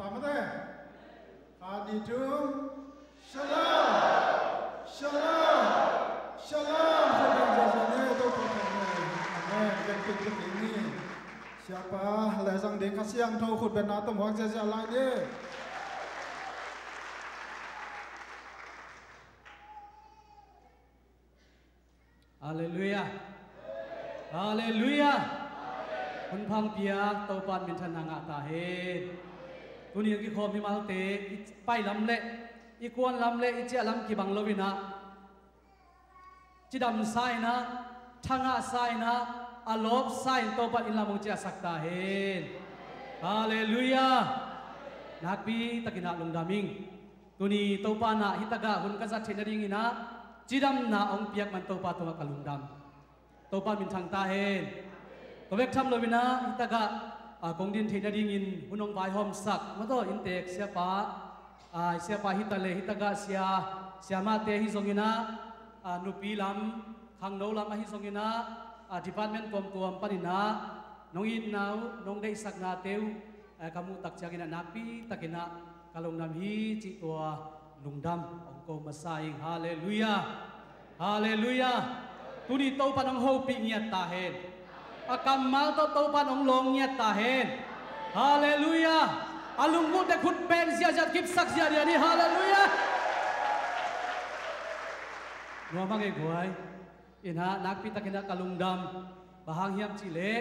Pertama Khaditum Shalom Shalom Shalom Sedang itu pertama Amin yang penting ini siapa lesang dekasi yang tahu khut benar tu mohon saja lain Haleluya Haleluya Kun phang piak tau pan min than nga ta he tu ni ki khom mi mal te pai lam le i kwan lam le i che lam ki bang lovina chidam sai na thanga sai na alop sai to pan in lamong che sakta he Haleluya nakpi takina lungdaming tu ni to pa na hitaga hun ka sa thenading ina chidam na ong piak man to pa to ka lungdam to pan min thang ta heก็เวกทำเลยนะอิตากะกงดินเทนดิ่งอินหุ่นองใบหอมสักมาต่ออินเตกเสียป้าฮิตาเลฮิตากะเสียมาเตฮิซงอินะนุปีลำขังโนลำมาฮิซงอินะดิพาร์ตเมนต์ตัวปนินะน้องอินนาวน้องได้สักนาเตวกามูตักจากินะนักปีตักินะกาลงนำฮีจิตัวลุงดำองโกมาสายฮาเลลูยาฮาเลลูยาตุนีโตปนองโฮปิเงียตาเฮนakam mal to to pan ong long nya ta hen haleluya alung mu de khut pen sia jat kip sak sia dia ni haleluya no mang e goi ina nak pi takina kalungdam bahang hiam chi le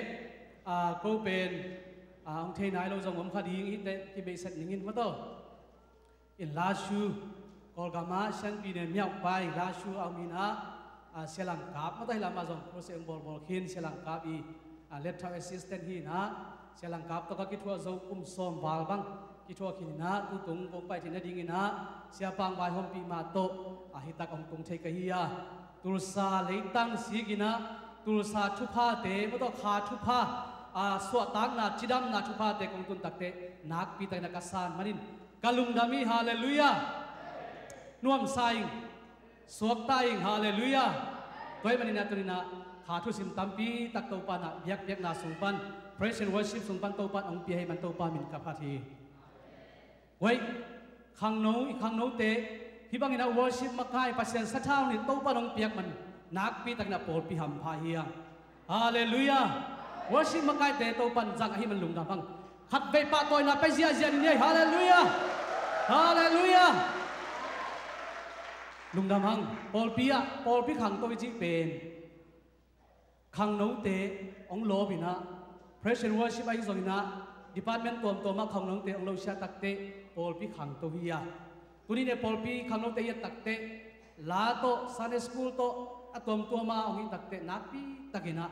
ko pen ong the nai lo jong om khadi hi te ki be sat ningin ma to in la shu kolgama shan pi ne myau pai la shu amina selang kap ma tai lama jong pro se bol khin selang kap I letter assistant hi na selang kap to ka ki thua zo som wal bang ki thua khin na tu tung ko pai thin ding ina sia pang wai hom pi ma to hi tak ong tung thei ka hi ya tulsa leitang sigina tulsa thupha te ma to kha thupha so tang na chidam na thupha te kong tun tak te nak pi tai na ka san manin kalungdami haleluya nuam saing suak taing haleluya toy manina tunina khathu sim tampi tak to pa na biak na sungpan praise and worship sungpan to pa ong pi hai man to pa min kaphathi wai khang no te hibangina worship makai pasien sathau ni to pa ong piak man nak pi tak na pol pi ham pha hiang haleluya worship makai te to pan jang hi man lungdam bang khat ve pa toy na pe zia ni haleluya haleluya Lungdam hang Paul pi khang to ji pen khang no te ong lo bina praise and worship ai zongina department tom ma khang no te ong lo sha tak te Paul pi khang to hiya tuni ne Paul pi khang no te ya tak te la to Sunday school to atom to ma ong tak te nak pi takina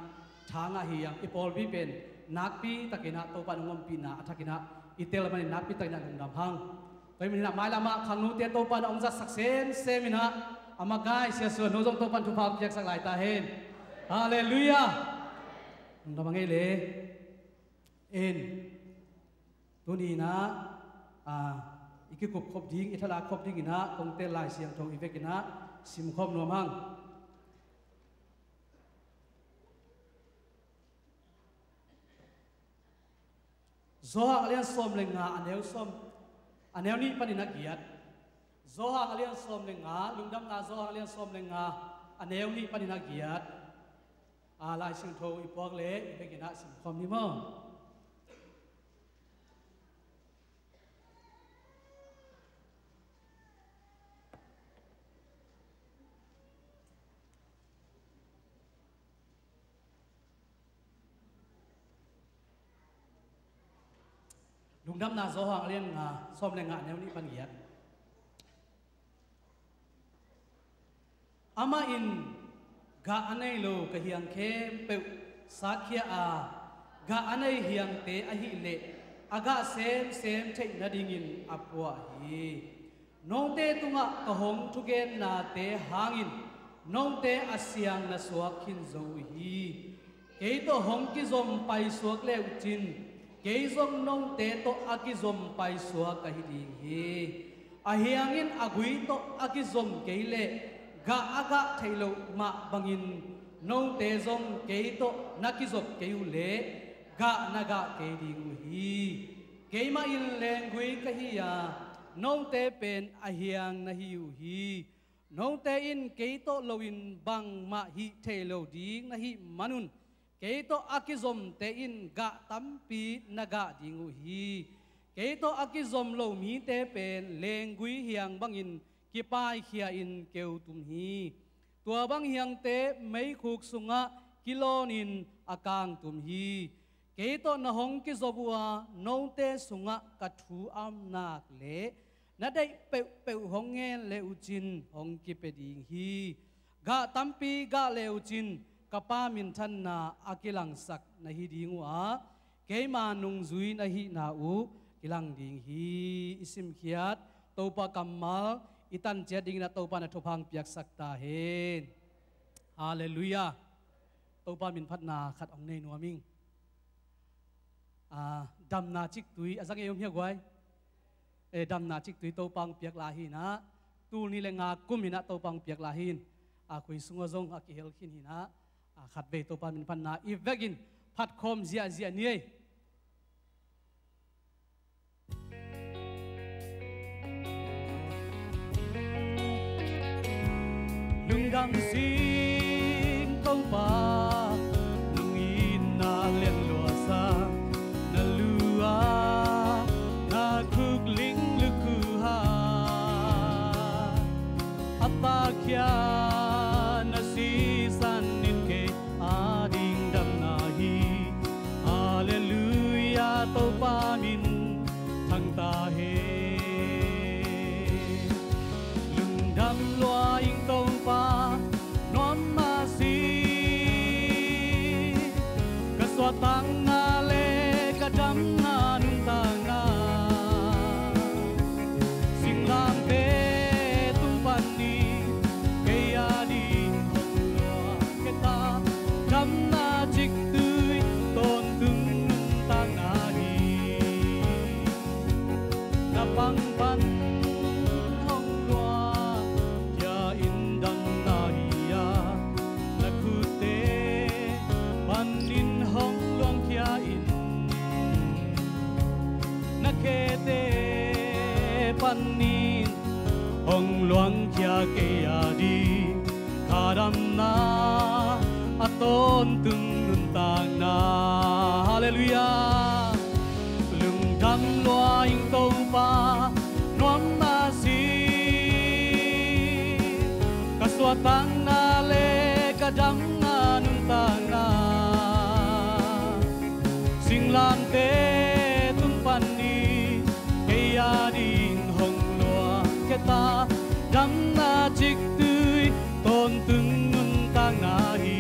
thanga hiya I Paul pi pen nak pi takina to pa ngom pi na athakina itel man nak pi takina lungdam hang kaya minina may lama kanu te to pan ong za saksen semina amagai sia suan no jong to pan thupha piak sak lai ta hen haleluya ndamang ele en tuni na ikikup khop ding ithala khop ding ina kong te lai siang thong ivekina sim khom no mang zoha alian som lenga aneu som anel ni panina giat zoha alian som lenga lungdam na zoha alian som lenga anel ni panina giat lai sing tho ipok le begina sim khom ni mo Lungdam na zoha alian nga som lenga anel ni pan giat ama in ga anai lo ka hiang khem pe sakhya ga anai hiang te ahi le aga sem thei na dingin apwa hi nong te tunga ka hong thugen na te hangin nong te asyang na suak khin zo hi ke to hong ki zom pai suak le uchin ke zom nong te to akizom pai suak ka hi ding hi ahiangin agui to akizom ke le ga aga thailo ma bangin nong te zom ke to nakizop ke u le ga naga ke ding hi cái mà in lên quý cái hi nong te pen a hiang na hiu hi nong te in cái to lo in bang ma hi the lo ding na hi manun cái to akizom te in ga tampi na ga dingu hi cái to akizom lo mi te pen leng quý hiang bang in ki pai khia in keu tum hi tua bang hiang te mấy khuk sunga kilon in akang tum hi cái to na hong ki zobua nong te sunga ka thu am nak le na dai pe hong nge le uchin hong ki pe ding hi ga tampi ga le uchin kapa min than na akilang sak na hi ding wa ke ma nung zui na hi na u kilang ding hi isim khiat topa kamal itan che ding na topa na thopang piak sak ta hen hallelujah topa min phat na khat ong nei nuaming dam na chik tui azang yom hiya gwai dam na chik tui to pang piak la hi na tu ni le nga kum hina to pang piak la hin khoi sunga zong a ki hel khin hina khat ve to pa min pan na i vegin phat khom zia zia ni lungdam sin to pa lungin na len lua sa na khuk ling luku ha apa kya na si san nin ke ading dam na hi hallelujah to pa min thang ta he lungdam loa ing tong pa non ma si ka swa tang na le ka dam na nun ta na sing lang te tum pan ni ke ya di hong loa ke ta dam na chik tui ton tung nun ta na hi na pang pan hong loa ya in dam na hi ya na khu te pan in hong long kya in nakete panin hong luang kya ke adi karam na aton tung nun tang na hallelujah lungdam loa ing tong pa nuam na si kaswa tang na le kadam na nun tang na sing lam te pani ke ya ding hong loa ke ta dam na chik tui ton tung nun tang na hi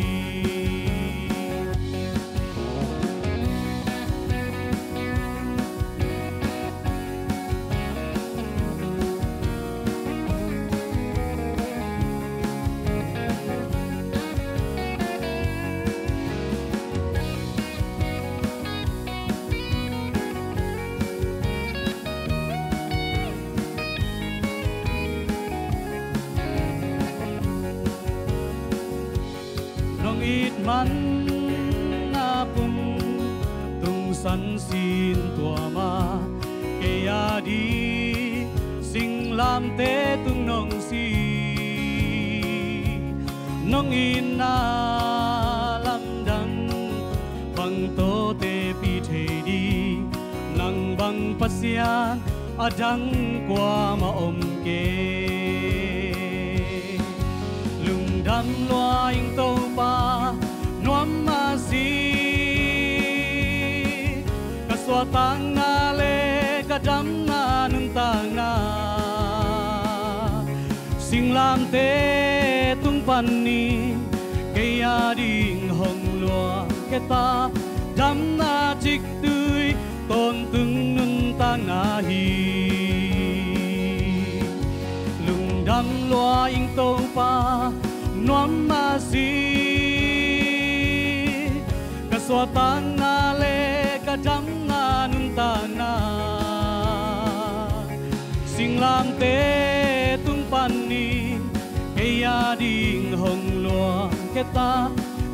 man na pum tung san sin tua ma ke ya di sing lam te tung nong si nong in na lam dang bang to te pi the di nang bang pasian adang kwa ma om ke lungdam loa ing to pa nuam ma si kaswa tang na le kadam na nun tang na sing lam te tung pan ni ke ya ding hong loa ke ta dam na chik tui ton tung nun tang na hi lungdam loa ing to pa nuam ma si kaswa tang na le kadam na nun tang na sing lam te tung pan ni ke ya ding hong loa ke ta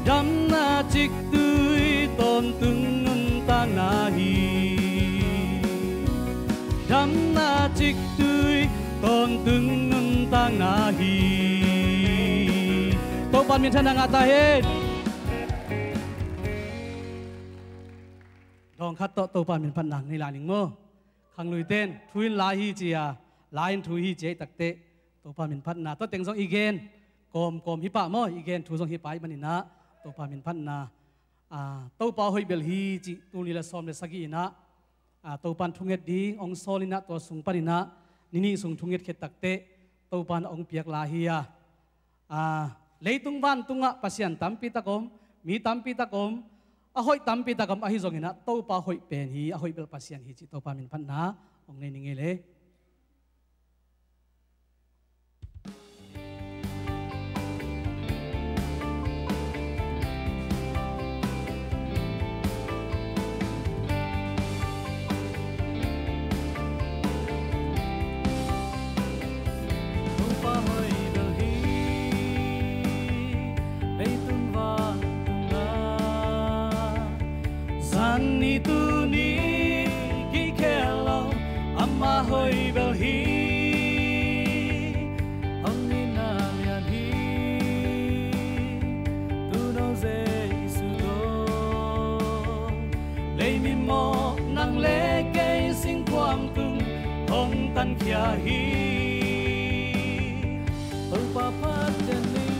dam na chik tui ton tung nun tang na hi chích tươi tôn từng ngân tang na hi tô ban miền thân ngã ta hết dòng khát tô ban miền phân nặng này là những mơ khang lùi tên thui lai hi chia Lian thui hi chế tắc tệ tô ban miền phân na tô tiếng dòng igen com hi pa mo igen thu dòng hi pa bên na tô ban miền phân na tô pa hoi bel hi chi tu ni la som le sagi na tô pan thunget ding ong solina to sung panina nini sung thunget khet takte tô pan ong piak la hi leitung van tunga pasian tampi takom mi tampi takom hoi tampi takom hi zongina tô pa hoi pen hi hoi bel pasian hi chi tô pa min phan na ong nei ningele tu ni ki kelo amma hoi bel hi hong ni na lian hi tu no ze su do lei mi mo nang le ke sing kwam tung hong tan kia hi o pa pa ten ni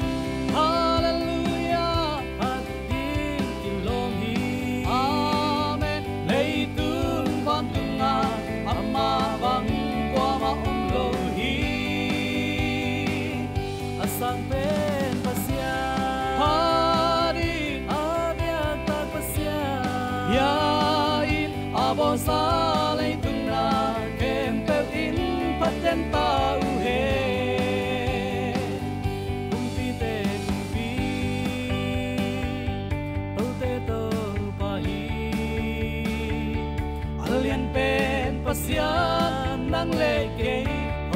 sang pen pasya hari abiak tak pasya ya in abon sa lei tuna kem pe in paten ta u he kumpi te kumpi o te to pa hi alian pen pasya nang le ke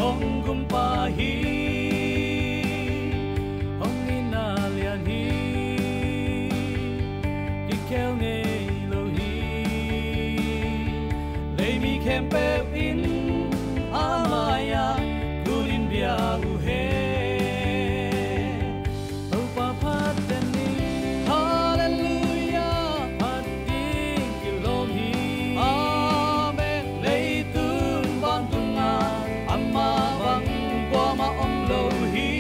hong gum pa hi Kempel in amaya kulin biaru he Opa pateni hallelujah ading kilom hi amen leitun bantunga amma bang kwa ma om lo hi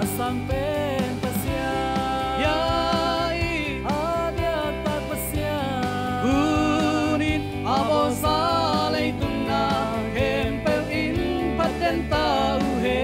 asang pen pasya ya abon sa lei tuna kempel in paten tau he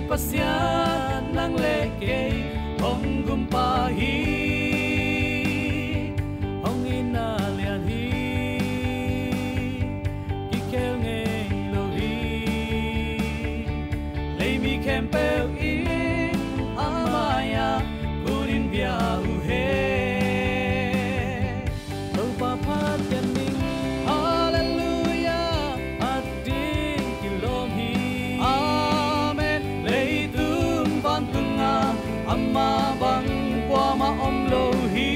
pasyan nang leke hong gumpa hi hong inalian hi kikel ngei lo hi lei mi kempel in amaya kunin biau he lo papat kening hallelujah ading kilom hi amma bang kwa ma om lo hi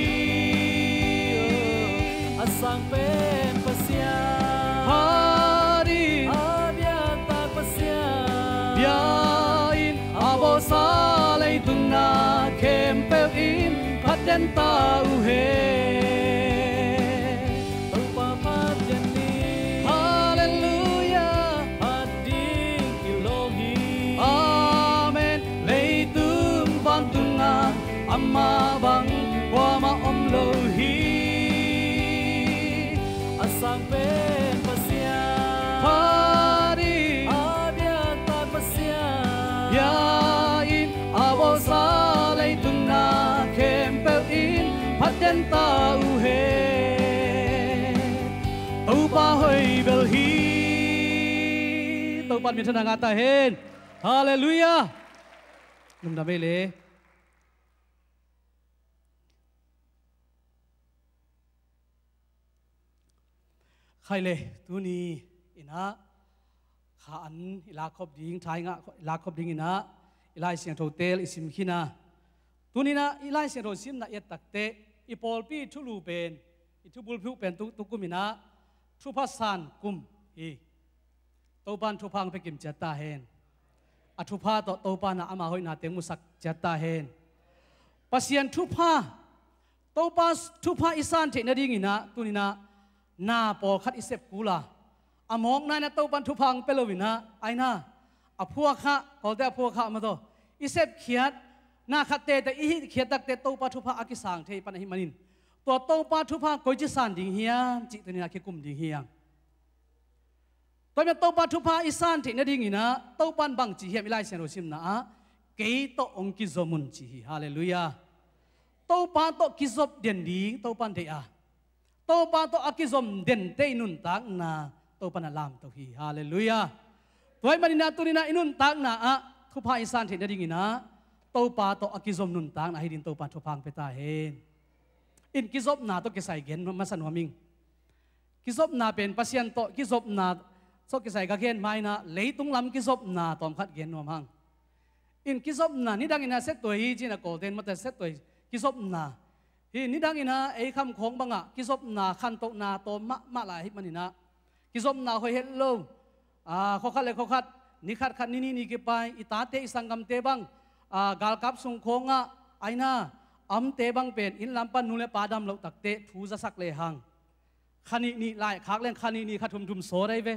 asang pen pasya hari abiak tak pasya biain abo sa lei tuna kempel in paten tau he opa pateni hallelujah ading kilom hi amen leitun bantunga amma bang kwa ma om lo hi asang pen pasya hari abiak tak pasya ตัวปันมีธนางาตาเห็นฮาเลลูยาลุงดำไม่เลยใครเลยตัวนี้อินะขาอันอิลาคบดิ้งทายงะอิลาคบดิ้งอินะอิลาเสียงโทเตลอิสิมขินะตัวนี้นะอิลาเสียงโทซิมนะเอตักเตอิปอลปีทุลูเป็นอิทุบุลพิวเป็นตุกุมินะทุพัสานกุมฮีตัวปันทุพังไปกิมจัตตาเฮนอทุพาตัวปันนะอามาหอยนาเตมุสักจัตตาเฮนปัสยันทุพาตัวปันทุพาอิสานเทนดิ้งอินะตัวนี้นะนาปอคัดอิเซฟกูลาอามองนายนะตัวปันทุพังเปโลวินะไอนะอพัวข้าพอแต่พัวข้ามาตัวอิเซฟเขียดนาขัดเตแต่อีเขียดตักเตตัวปันทุพังอากิสังเทปันหิมันินตัวปันทุพังก็จะสันดิ่งเฮียงจิตตัวนี้นะแค่กุมดิ่งเฮียงตัวเป็นตัวปันทุพังอิสานเทนดิ่งนะตัวปันบังจีเฮียมิไลเซนโรซิมนะเกยโตองกิโซมุนจีฮาเลลูยาตัวปันโตกิโซบเด่นดิ่งตัวปันเดียตัวปาตัวอากิซอมเด่นเตนุนตักนาตัวปานาลามตัวฮีฮาเลลูยาตัวไอ้มันนี่นะตัวนี้นะอินุนตักนาทุพาอิสานเห็นได้ยังไงนะตัวปาตัวอากิซอมนุนตักนาให้ดินตัวปาทุพังไปตาเห็นอินกิซอมนาตัวเกษายเกนมาสันวามิงกิซอมนาเป็นปัสยันโตกิซอมนาโซเกษายกะเกนไม่นะเลยตุงลำกิซอมนาตอมขัดเกนวามังอินกิซอมนานี่ดังอินะเซตตัวฮีจีนะโกเดนมาแต่เซตตัวกิซอมนาฮีนี่ดังอินะไอ้คำของบังอ่ะกิศบนาขันโตนาโตมะลายฮิมันนี่นะกิศบนาคอยเห็นโลเขาคัดเลยเขาคัดนี่คัดนี่กี่ไปอิตาเตอิสังกัมเตบังกาลกับสุงคงอ่ะไอ้น่ะอัมเตบังเป็นอินลำปันนูเลปาดำเราตักเตทูจะสักเลยหังขันนี่ลายคักเล่นขันนี่ขัดทุมโซได้เว้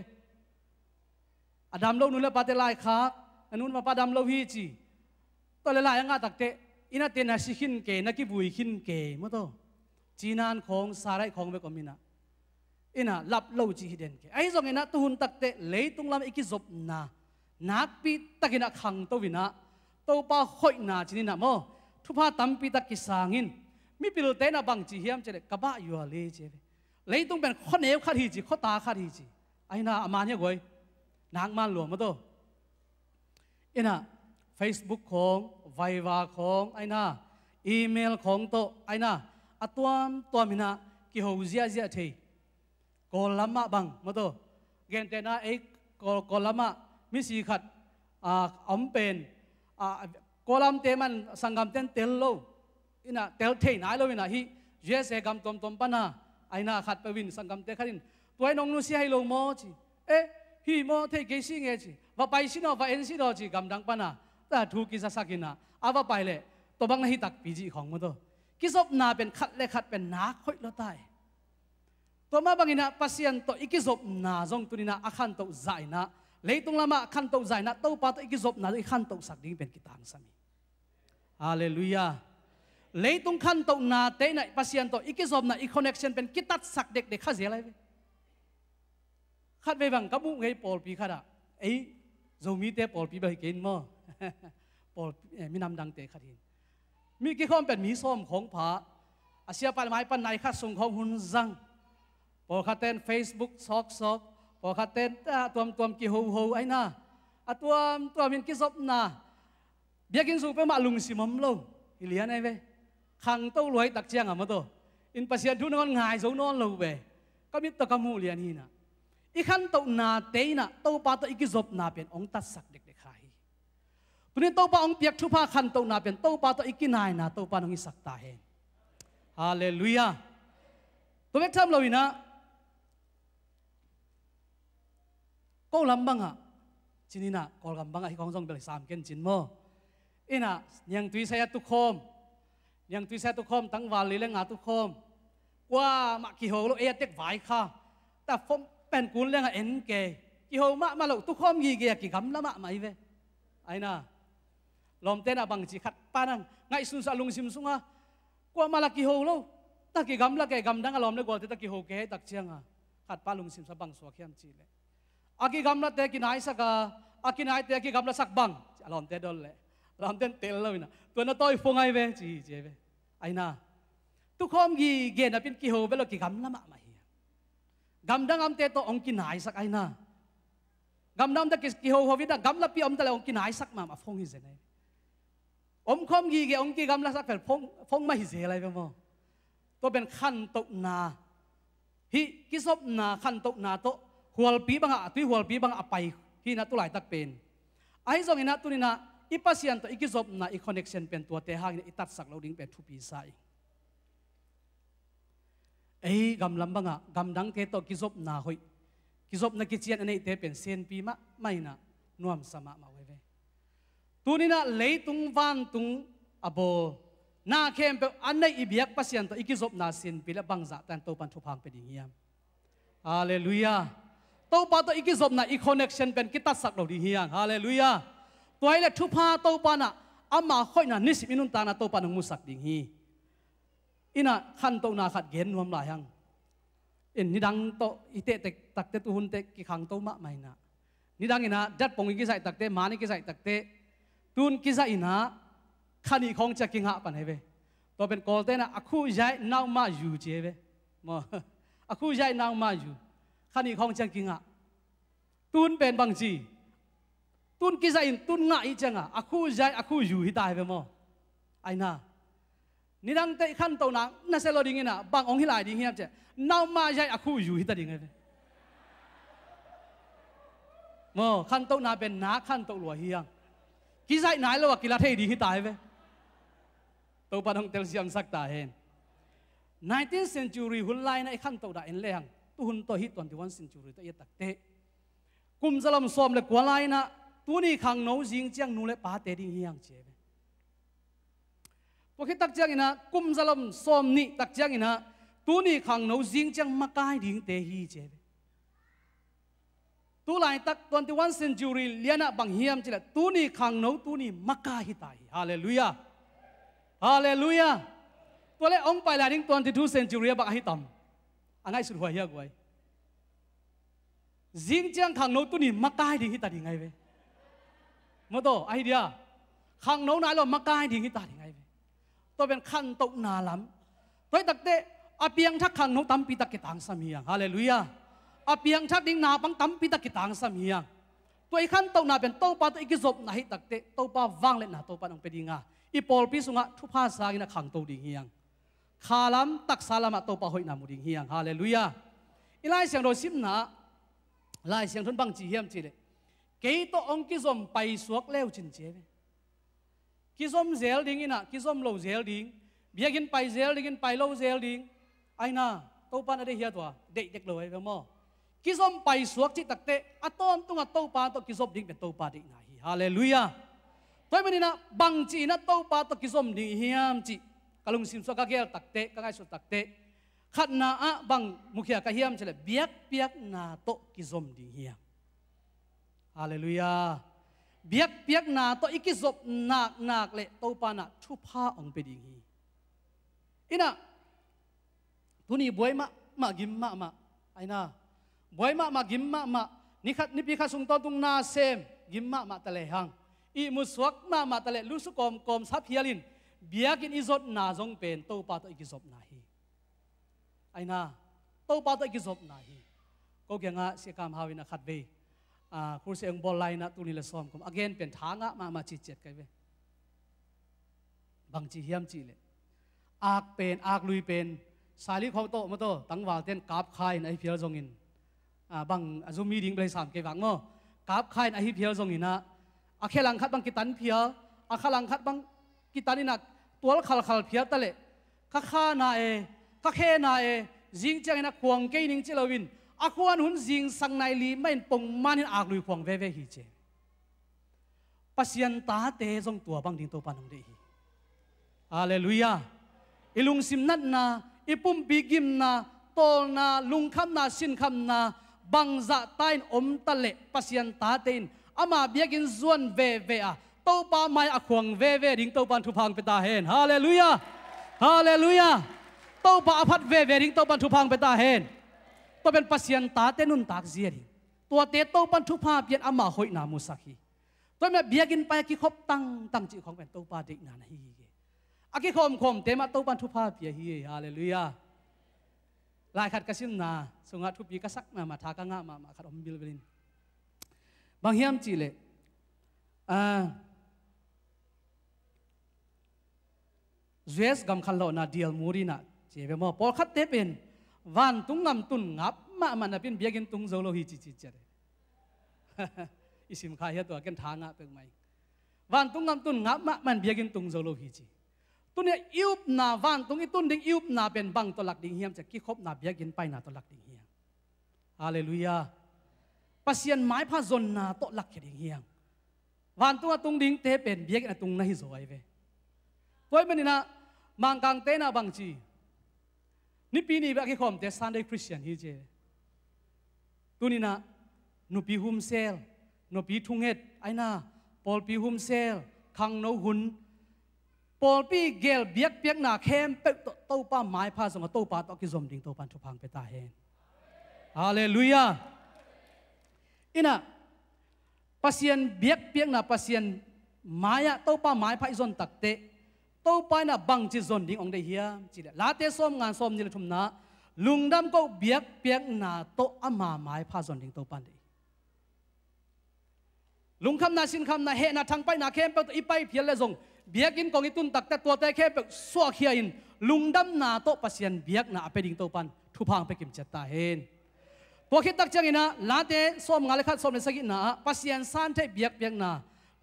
อดำเรานูเลปาเตลายคักอันนู้นมาปาดำเราฮีจีตัวลายงาตักเตอินาเตนัสิขินเกนักกิบุยขินเกมั้งตัวจีนานของสาไรของเวกมินะอินาลับเล่าจีฮิเดนเกไอ้ส่งอินาตุนตักเตเลยตุงลำอิกิจบนานักปีตักินักขังตัววินะตัวป้าหอยนาจีนี่นะโมทุพาตั้มปีตักกิสางินมีปิลเตนะบังจีเฮียมเจเลกบ้าอยู่อะไรเจเลยตุงเป็นข้อเนวขัดฮีจีข้อตาขัดฮีจีไอ้น่าอามาเนี่ยกวยนางมันหลวงมั้งตัวอินาFacebook ของไววาของไอ้น่าอีเมลของโตไอ้น่าตัวมินะกิโฮเซียเทกอลามะบังมาโตเกณฑ์แต่น่าไอ้กอลามะมิสีขัดอมเป็นกอลามเตมันสังกัมเตนเตลโลอินะเตลเทนายโลวินะฮิเจสเอกัมตอมปนาไอ้น่าขัดไปวินสังกัมเตขัดินตัวไอ้น้องนุสีให้ลงโมจีฮิโมเทเกซิเงจีว่าไปสิโนว่าเอ็นสิโนจีกำดังปนาแต่ถูกกิจสักกินะอาว่าไปเลยตัวบางนาฮิตักปีจีของมันตัวกิศบนาเป็นขัดเล็กขัดเป็นนักค่อยละตายตัวมาบางอินะปัสยันตัวอิกิศบนาจงตัวนี้นะอาคันตัวใจนะเลยตรงละมาอาคันตัวใจนะตัวปาตัวอิกิศบนาตัวอิคันตัวสักดิ้งเป็นกิตางสามีฮาเลลูยาเลยตรงคันตัวนาเตนะปัสยันตัวอิกิศบนาอีคอนเนคชั่นเป็นกิตัดสักเด็กข้าเสียอะไรขัดไปบังกับมุ้งให้ปอลปีขัดอ่ะจะมีเตปอลปีไปกินมั้งปอลมีน้ำดังเตะขัดหินมีกี่คนเป็นมีส้มของผาอาเซียปันไม้ปันไหนขัดส่งของหุ่นจังพอขัดเต้น Facebook ซอกพอขัดเต้นตัวกี่โฮไอ้น่ะตัวมีกี่ศพน่ะเบียกินสูไปมาลุงสิมัมโลฮิเลียนไอ้เว้ขังเต้ารวยตักเจียงอ่ะมาตัวอินปัสยันทุนนง่ายสูนอนโลเว้ก็มีตัวกมูเลียนนี่นะอีขันตัวนาเตยน่ะตัวปาตัวอีกิศพน่ะเป็นองค์ตัดสักเด็กใครตัวนี้ตัวปาองค์เปียกทุพาขันตัวน่ะเป็นตัวปาตัวอีกินายน่ะตัวปาองค์อิสักตาเห็นฮาเลลูยาตัวเล็กทำเราอีนะก็ลำบังอ่ะจีนี่นะก็ลำบังอ่ะที่ของทรงเป็นสามเกณฑ์จินโมอีน่ะยังตุยเสียตุกคมยังตุยเสียตุกคมตั้งวาลีเล่งงาตุกคมว่ามากี่โหเราเอเต็กไหวค่ะแต่ฟงเป็นกุลเรื่องเอ็นเกย์กี่โหมาเราตุกคมกี่เกย์กี่คำละมาไม่เว้ไอ้น่ะลมเต้นบังจีขัดปานังไงสุนทรลุงซิมซุงอ่ะกว่ามาละกี่โหเราตะกี่คำละกี่คำดังอารมณ์เลยกว่าตะกี่โหเกย์ตักเชียงอ่ะขัดปาลุงซิมสบังสวกเข้มจีเลยอากิกำลังเตะกินไอ้สักอากินไอ้เตะกิกำลังสักบังอารมณ์เตะดอลเลยอารมณ์เตะเตะเลยนะตัวนั้นต่อยฟงไอ้เว้จีเว้ไอ้น่ะทุกคนกี่เกณฑ์เป็นกี่โหเวลากี่กำลังมาเฮียกำดังอำเตะตัวองกินไอ้สักไอ้น่ะ กำน้ำตะกิกิโฮโฮวิดกำละปีอมตะเลองกินหายสักมาฟงฮิเซนอมคอมกีเกองกีกำละสักเป็นฟงไม่ฮิเซอะไรไปมั้งตัวเป็นขั้นตกนาฮิกิศพนาขั้นตกนาโตหัวปีบังตุยหัวปีบังอไปฮินัตุไหลตักเป็นไอ้ทรงอินัตุนินะอีปัสยันตัวอีกิศพนาอีคอนเนคชั่นเป็นตัวเตหางอีตัดสักเราดิ้งเป็นทุปีไซไอ้กำลำบังกำดังเทโตกิศพนาหอยกิศพนักกิจยันอันนี้เตเป็นเซนปีมะไม่นะนวมสมะมาเว้ยตัวนี้นะเลยตุงวันตุงอโบนาเข้มเป็นอันในอีเบียกปัสยันตัวอีกิศพนาเซนปีและบังจะแต่ตัวปันทุพังเป็นอย่างเงี้ยฮาเลลูยาตัวปันตัวอีกิศพนาอีคอนเนคชั่นเป็นกิตัดสักเราดิ้งเฮียงฮาเลลูยาตัวไอ้เล็ทุพาตัวปันน่ะอามาค่อยน่ะนิสิมินุนตานะตัวปันมุสักดิ้งฮีอินะขันตัวนาขัดเกณฑ์รวมหลายหังอินนิดังโตอิเตตตักเตตุหุนเตกิขังโตมะไม่นะนิดังอินะจัดปงอิกิใส่ตักเตมานิกิใส่ตักเตตุนกิใส่อินะขันอีของจะกิงหะปันให้เวตัวเป็นโกลเตนะอคูใหญ่นาวมาอยู่เจเวมออคูใหญ่นาวมาอยู่ขันอีของจะกิงหะตุนเป็นบางจีตุนกิใส่อินตุนง่ายจังอ่ะอคูใหญ่อคูอยู่ฮิตายเวมอไอ้น่ะนี่ดังเตะขั้นตัวนังน่าเสลดิ้งนะบางองค์ที่หลายดิ้งเฮียบเจ้านาวมาใหญ่อคูอยู่ที่ตาดิ้งไงโม่ขั้นตัวนาเป็นนักขั้นตัวหลวงเฮียงกิจใจไหนแล้วว่ากิลาเทดีที่ตายไปตัวปนองเตลเซียมสักตาเห็น 19th century หุ่นไล่ในขั้นตัวได้เอ็นเลี้ยงตัวหุ่นตัวฮิต21st century ตัวเอตักเตะกุมสลัมซ้อมเลยกว่าไล่นะตัวนี้ขังโน้จิงเจียงนูเลยป้าเตดิ้งเฮียงเจ้พวกที่ตักเจียงอินะกุมสลัมซ้อมนี่ตักเจียงอินะตัวนี้ขังโน้จิงเจียงมักกายดิ้งเตฮีเจ้ตัวไล่ตัก21st centuryเลียนะบางเฮียมเจ้าตัวนี้ขังโน้ตัวนี้มักกายฮิตายฮาเลลูยาฮาเลลูยาตัวเล่องไปแล้วดิ้ง22nd centuryบักฮิตอมอันไหนสุดหัวเฮียกวยจิงเจียงขังโน้ตัวนี้มักกายดิ้งฮิตายดิ้งไงเว้มาโตไอเดียขังโน้นายเรามักกายดิ้งฮิตายดิ้งไงเว้ตัวเป็นขั้นตกนาล้ำตัวตักเตะอาเปียงทักขังโน้ตั้มปีตักกิตังสามียงฮาเลลูยาอาเปียงทักดิ้งนาบังตั้มปีตักกิตังสามียงตัวอีขั้นตกนาเป็นโตปาตัวอีกิศพนาฮิตักเตะโตปาวางเล่นนาโตปาน้องไปดิ้งอ่ะอีปอลปีสุงะทุพาสากินะขังโตดิ้งเฮียงขาล้ำตักสาลามะโตปาหอยนามุดิ้งเฮียงฮาเลลูยาอีไล่เสียงโดยซิมนาไล่เสียงทุนบังจีเฮียมจีเลยเกยโตองกิศพไปสวกเลี้ยวจินเจเวกิศพเซลดิ้งอินะกิศพโลเซลดิ้งเบียกินไปเซลดิ้งไปโลเซลดิ้งไอ้น่ะโตปานอะไรเฮียตัวเด็กๆเลยไปมั้งกิศพไปสวกจิตตักเตะอัตอนตุ้งอัตโตปานตัวกิศพดิ้งเป็นโตปาดิ้งนาฮีฮาเลลูยาตัวมันนี่นะบางจีนะโตปาตัวกิศพดิ้งเฮียมจีกะลุงซิมสวกกะเกลตักเตะกะไงสุดตักเตะขัดนาอะบางมุขยากะเฮียมเฉลเบียกเปียกนาโตกิศพดิ้งเฮียมฮาเลลูยาเบียกเปียกนาโตอีกิศพนักเลยโตปานะทุพาองไปดิ้งฮีอินะทุนี่บวยมากิมมาไอ้น่ะบวยมากิมมานี่ขัดนี่พี่ขัดสุงตอนตุงนาเซมกิมมาตะเลหังอีมุสวกมาตะเลลุสุกอมซับเฮียลินเบียกินอิจดนาจงเป็นโตปาโตอีกิศพนาฮีไอ้น่ะโตปาโตอีกิศพนาฮีก็เกี่ยงอ่ะเสียกรรมหาวินะขัดเวครูเสียงบอลไลน์นะตุนี่ละซ้อมผม again เป็นทางอ่ะมาจิตเจ็ดกันเว้บางจีเฮียมจีเลยอากเป็นอากลุยเป็นสายลิของโตมาโตตั้งว่าเต้นกราบคายในเพียรจงอินบางซูมีดิ้งไปสามเกวังมั้งกราบคายในเพียรจงอินนะอาแค่หลังคัดบางกิตันเพียอาข้าหลังคัดบางกิตันนี่นะตัวละขัลเพียตะเละข้านาเอข้าแค่นาเอจิงเจงนะควงเกนิงเจลวินอาควานหุ่นจิงสังในลีไม่ปงมันอากลุยควงเวฮีเจปัสยันตาเตจงตัวบางดิ้งโตปานงเดฮีฮาเลลูยาอิลุงซิมนัดนาอิปุ่มปีกิมนาโตนาลุงคำนาสินคำนาบังจะตายอมตะเลปัสยันตาเตนอามาเบียกินส่วนเวอะโตปาไม่อควงเวดิ้งโตปันทุพังเปตาเฮนฮาเลลูยาฮาเลลูยาโตปาอภัดเวดิ้งโตปันทุพังเปตาเฮนตัวเป็นปัสยันตาเตนุนตักเสียดิตัวเตโตปันทุพาเปลี่ยนอามาหอยนามุสักฮีตัวแม่เบียกินไปกี่คบตั้งจิของเป็นโตปาเด็กนาฮีอากิคมเตมาโตปันทุพาเปียฮีฮาเลลูยาลายขัดกระสินนาสุงาทุปีกษักมาทากะงะมาขัดอมบิลบิลิน บางเฮียมจีเลยเวสกำคันโลนาเดียลมูรีน่ะเจ็บมอพอคัดเตเป็นวันตุงงำตุนงับมามันน่ะเป็นเบียกินตุงโซโลฮิจิจิเจเลยอิสิมขายตัวกันทางอ่ะเป็นไหมวันตุงงำตุนงับมามันเบียกินตุงโซโลฮิจิตัวเนี้ยอิบนาวันตุงอีตุนดิ่งอิบนาเป็นบังตัวหลักดิ่งเฮียมจะกี่ครบนาเบียกินไปนาตัวหลักดิ่งเฮียมฮาเลลูยาปัสยันไม้พาจนนาตัวหลักดิ่งเฮียมวันตุงตุงดิ่งเตเป็นเบียกินตุงนาฮิโซไอเวตัวมันนี่นะมังกังเตนะบางจีนี่ปีนี้แบบที่คอมเตสันเดย์คริสเตียนฮีเจตัวนี้นะนูปีฮุมเซลนูปีทุ่งเฮ็ดไอ้น่ะปอลปีฮุมเซลคังโนหุนปอลปีเกลเบียกเปียกหนาเข้มเป็ดโตป้าไม้พาสงโตป้าตอกิซอมดิ่งโตปันทุพังไปตาเฮนฮาเลลูยาอินะปัสยันเบียกเปียกหนาปัสยันไม้อะโตป้าไม้พาอิซอนตักเตโตไปน่ะบังจิซอนดิ่งองเดียจีเลลาเตส้มงานส้มนี่เลยทุมนะลุงดำก็เบียกเปียกหนาโตอามาไม้พาซอนดิ่งโตปันเดลุงคำนาสินคำนาเฮนาทางไปนาเข้มไปอีไปเพียรเลยส่งเบียกินกองอีตุนตักแต่ตัวแต่เข้มไปสัวเขียอินลุงดำนาโตปัสยันเบียกนาไปดิ่งโตปันทุพังไปกิมเจตตาเฮนตัวคิดตักจังอินะลาเตส้มงานเลยขัดส้มในสกินาปัสยันซานเทเบียกเปียกนา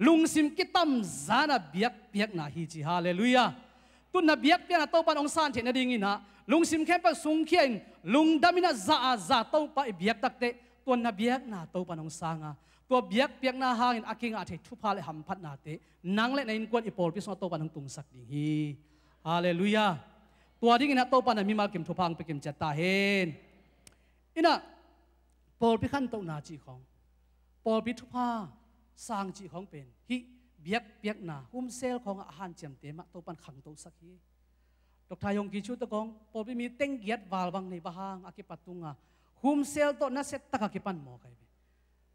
ลุงซิมกิตัมซานาเบียกเปียกนาฮีจีฮาเลลูยาตุนนาเบียกเปียกนาโตปันองซานเทนดิ่งอินะลุงซิมเข้มไปสุงเขียนลุงดำมินาซาโตปะเบียกตักเตตัวนาเบียกนาโตปันองซางาตัวเบียกเปียกนาหางอินอากิงอาเททุพาเลหำพัดนาเตนังเล่นในอินกวนอีโปลพิสโตปันองตุงสักดิ่งฮีฮาเลลูยาตัวดิ่งอินะโตปันมีมาเก็มทุพังไปเก็มเจตาเฮนอินะโปลพิขันโตนาจีของโปลพิทุพาสร้างจีของเป็นฮิเบียกเปียกนาหุ้มเซลของอาหารเจียมเตมะโตปันขังโตสักฮีดอกทายงกิชุตะกองโปลพิมีเต็งเกียดวาลบังในบะฮางอากิปัตุงาหุ้มเซลโตนัสเซตตะกะกิปันหมอไก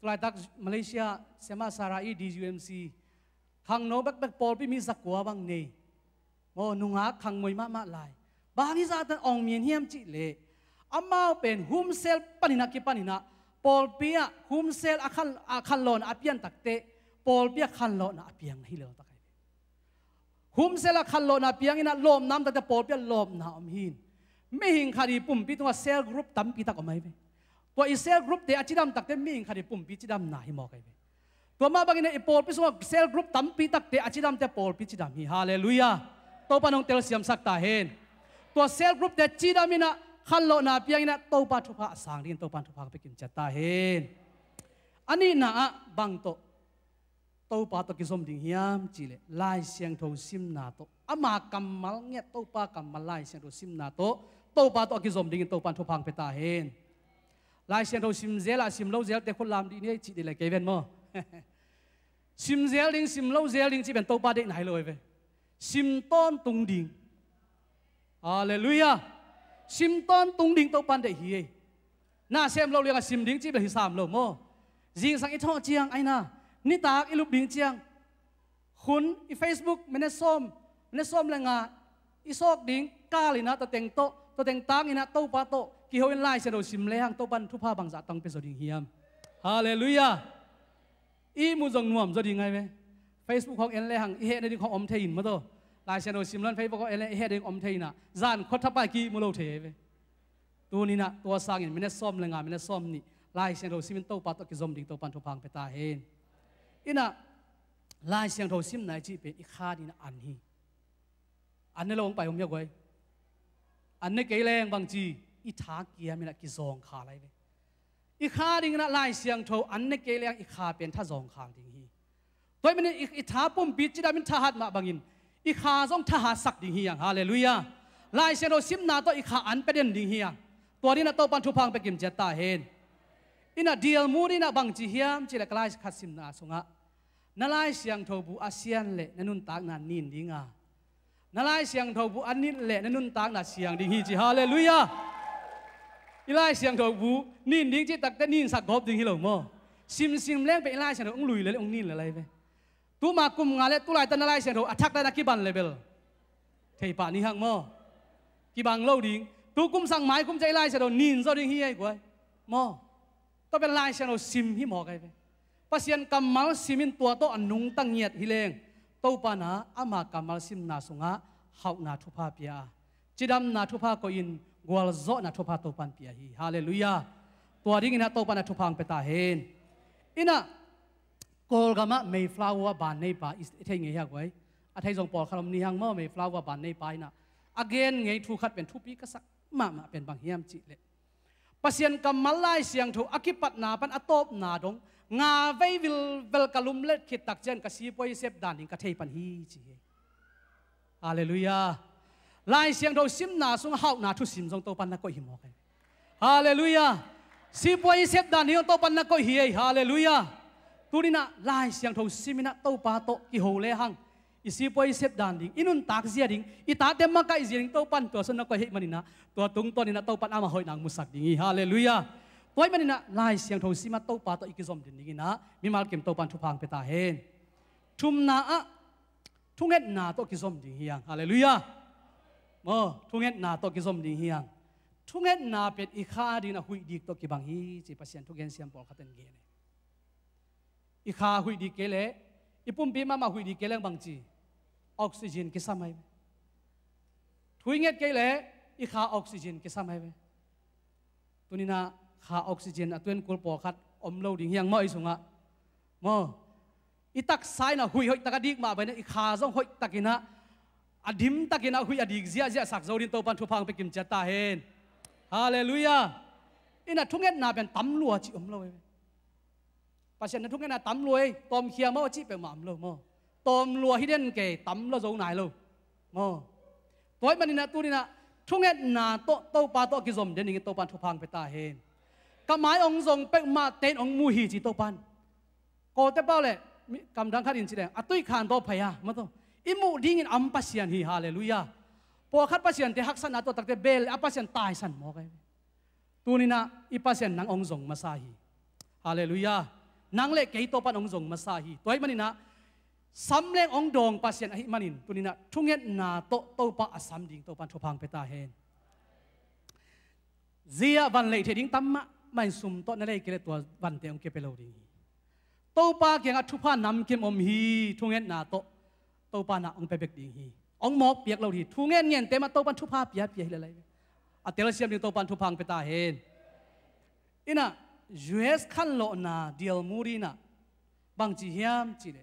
ตัวไอ้ตักมาเลเซียเซมาสาราอีดียูเอ็มซีขังโนบักบักโปลพิมีสักกัวบังในโมนุงอาขังมวยมะมะลายบางที่ซาตันองเมียนเฮียมจิเลอามาเป็นหุ้มเซลปันินักกิปันินะปอลเปียหุ้มเซลอาคันโลนอาเปียนตักเตปอลเปียคันโลนอาเปียงฮิเลวตักไอหุ้มเซลอาคันโลนอาเปียงอินะลมน้ำแต่ปอลเปียลมน้ำหินไม่หิงคดีปุ่มปีตัวเซลกรุ๊ปตั้มปีตักออกมาไปตัวอีเซลกรุ๊ปเตอจิดำตักเตไม่หิงคดีปุ่มปีจิดำหนาหิมอกไอไปตัวมาบางทีเนี่ยปอลปีส่วนเซลกรุ๊ปตั้มปีตักเตอจิดำแต่ปอลปีจิดำฮิฮาเลลูยาตัวปนองเตลเซียมสักตาเฮนตัวเซลกรุ๊ปเตจิดำมินะขันโลนาเปียงนะโตปาทุพะสางดินโตปาทุพะไปกินจัตตาเฮนอันนี้นะบังโตปาโตกิสมดิ่งเฮียมจีเลไล่เสียงโทซิมนาโตอามากำมัลเงียโตปากำมัลไล่เสียงโทซิมนาโตปาโตกิสมดิ่งโตปาทุพะไปตาเฮนไล่เสียงโทซิมเซลซิมโลเซลแต่คนลามดีนี่จีดีเลยเกเวนมั้งซิมเซลดิงซิมโลเซลดิงจีเป็นโตปาเด็กไหนเลยเว้ซิมต้นตุงดิ่งฮาเลลูยาซิมต้นตุงดิ่งโตปันได้ฮีน่าเซมเราเรียกว่าซิมดิ่งจีเป็นที่สามเราโม่ยิงสังอิทอเจียงไอ้น่ะนี่ตากอิลุบดิ่งเจียงคุณอีเฟซบุ๊กมันได้ส้มเลยงาอีซอกดิ่งกาลินะตัวเต็งโตตัวเต็งตากอินะโตปาโตกี่หัวไล่เสด็จซิมเลยหังโตปันทุพาบังจัดตังเป็นสดิ่งเฮียมฮาเลลูยาอีมูจงนวมสดิ่งไงไหมเฟซบุ๊กของเอ็นเลยหังอีเฮในดิ่งของอมเทียนมาโตลายเชนโดซิมลันเฟซบุ๊กเอเลเฮดิงอมเทน่ะจานคดทับไปกี่มุโลเทเวตัวนี้นะตัวสร้างอย่างมินเนซ้อมเลยงานมินเนซ้อมนี่ลายเชนโดซิมโตปัตตกิซอมดิ่งโตปันทุพังไปตาเฮนอินะลายเชนโดซิมไหนจีเป็นอีขาดีนะอันนี้อันนี้ลงไปผมยกไว้อันนี้เกลียงบางจีอีทาเกียมินะกิซองขาอะไรเวอีขาดิ่งนะลายเชนโดอันนี้เกลียงอีขาเป็นท่าซองขาดิ่งฮีตัวมันอีทาปุ่มปิดจีดามินท่าหัดมาบางอินอีขาส่งทหารสักดิ่งเฮียงฮาเลลูยาลายเชโรซิมนาโตอีขาอันเป็นดิ่งเฮียงตัวนี้นะโตปันทุพังไปกิมเจตาเฮนอินะเดียลมูนี่นะบังจีเฮียมจีเล็กลายขัดซิมนาสงะนั่นลายเสียงทบูอาเซียนเละนั่นนุ่นตากนันนินดิ่งอ่ะนั่นลายเสียงทบูอันนินเละนั่นนุ่นตากนันเสียงดิ่งฮีจีฮาเลลูยาอีลายเสียงทบูนินดิ่งจีตักแต่นินสักกบดิ่งฮีหลงมั้งซิมแรงไปอีลายเสียงทองลุยเลยองนินอะไรไปตัวมากุมงานเลยตัวลายตันอะไรเสียงโถอัทักได้นักกีบันเลยเบลเทปานี่หังมั้งกีบังเล่าดิ่งตัวกุมสั่งหมายกุมใจลายเสียงโถนินซอดิ่งฮีไอ้กวยมั้งต้องเป็นลายเสียงโถซิมฮีหมอกไอ้ไป ปัสยันกำมัลซิมินตัวโตอันนุงตั้งเงียดฮิเลงโตปานะอามากำมัลซิมนาสุงะเฮานาทุพาเปียจิดำนาทุพาก็อินกวลโซนาทุพาโตปันเปียฮีฮาเลลูยาตัวดิ่งนะโตปานะทุพังเปตาเฮนอินะกอลกามะเมย์ฟลาวบานในป่าอิสเทงเงียกไว้อาทัยจงปอลคารมนิฮังมั่วเมย์ฟลาวบานในป่านะagain ไงทุขัดเป็นทุปีกษักมาเป็นบางเฮียมจิเลปัสยันกำมัลไลเสียงทุอากิปัตนาปันอตบนาดงงาเวลกลุมเล็ดขิดตักเจนกษีปอยเซฟดานิงกะเทปันฮีจีฮาเลลูยาไลเสียงทุซิมนาสุงเฮานาทุซิมจงโตปันนักก็หิมอกฮาเลลูยาสีปอยเซฟดานิงโตปันนักก็ฮีฮาเลลูยาตัวนี้นะไลเสียงทุซิมินะโตปาโตกิโฮเลหังอิสิปอยเซฟดานดิงอินุนตักเสียดิงอิตาเดมมากไอเสียดิงโตปันตัวสนก็เฮมันนะตัวตุงตัวนี้นะโตปันอามาหอยนางมุสักดิงฮาเลลูยาตัวมันนี่นะลายเสียงทงสิมาโตปาโตอิกิซอมดิงนี่นะมีมาเก็มโตปันทุพังเปตาเฮนทุมนาอะทุงเอ็ดนาโตกิซอมดิงเฮียงฮาเลลูยาโมทุงเอ็ดนาโตกิซอมดิงเฮียงทุงเอ็ดนาเป็นอิขาดินะหุยดิกโตกิบังฮีจีปัสยันทุกเย็นเสียงปอลขัดเต็นเกเนอิขาหุยดิกเกเลอิปุ่มปีมาหุยดิกเกเลงบังจีออกซิเจนกิสามายทุยเงียดเกลอีขาออกซิเจนกิสามายตัวนี้นะขาออกซิเจนตัวนี้กุลปอขัดอมโลดิ่งยังไม่สุงะมออีตักไซนะหุยหอยตักดิกมาไปนะอีขาจงหอยตักินะอดิมตักินะหุยอดีกเสียสักโจดินโตปันทุพังไปกิมจัตตาเฮนฮาเลลูยาอีน่ะทุกเงียดนาเป็นตำลัวจิอมโลปัจจุบันทุกเงียดนาตำลัวตอมเขียมาจิเป็นหมามโลมอตอมลัวฮิเดนเกตำลัวโจไหนโลมอตัวมันนี่นะตัวนี้นะทุกเงียดนาโตปาโตกิซอมเดนิงโตปันทุพังไปตาเฮนกำหมายองค์ทรงเป็กมาเต้นองค์มูฮีจิโตปันโกเตเป้าเลยกำดังขัดอินสิเดงอัตุยขานโตพยามาโตอิมูดิ่งอินอัมปัสยันฮีฮาเลลูยาพอขัดปัสยันเตหักสันอัตโตตักเตเบลอัปัสยันตายสันมอไกตัวนี้นะอิปัสยันนังองค์ทรงมาซาฮีฮาเลลูยานังเล็กเกยโตปันองค์ทรงมาซาฮีตัวมันนี่นะสำเร็จองดองปัสยันอหิมันินตัวนี้นะทุกเงียนาโตปะอสัมดิ่งโตปันทุพังเปตาเฮนเจียวันเล่เทดิ้งตั้มมะไม่สุ่มโตนั่นเลยเกลตัววันเตียงเกเปโลดิ่งโตปะเกียงทุพานำเกมอมฮีทุกเงียนาโตปานะองเปเบกดิ่งฮีองหมอกเปียกเราดีทุกเงียเต็มมาโตปันทุพาเปียอะไรอัตเตลเซียมดิ่งโตปันทุพังเปตาเฮนอินะยูเอสขันโลนาเดียลมูรีนะบางจีเฮียมจีเล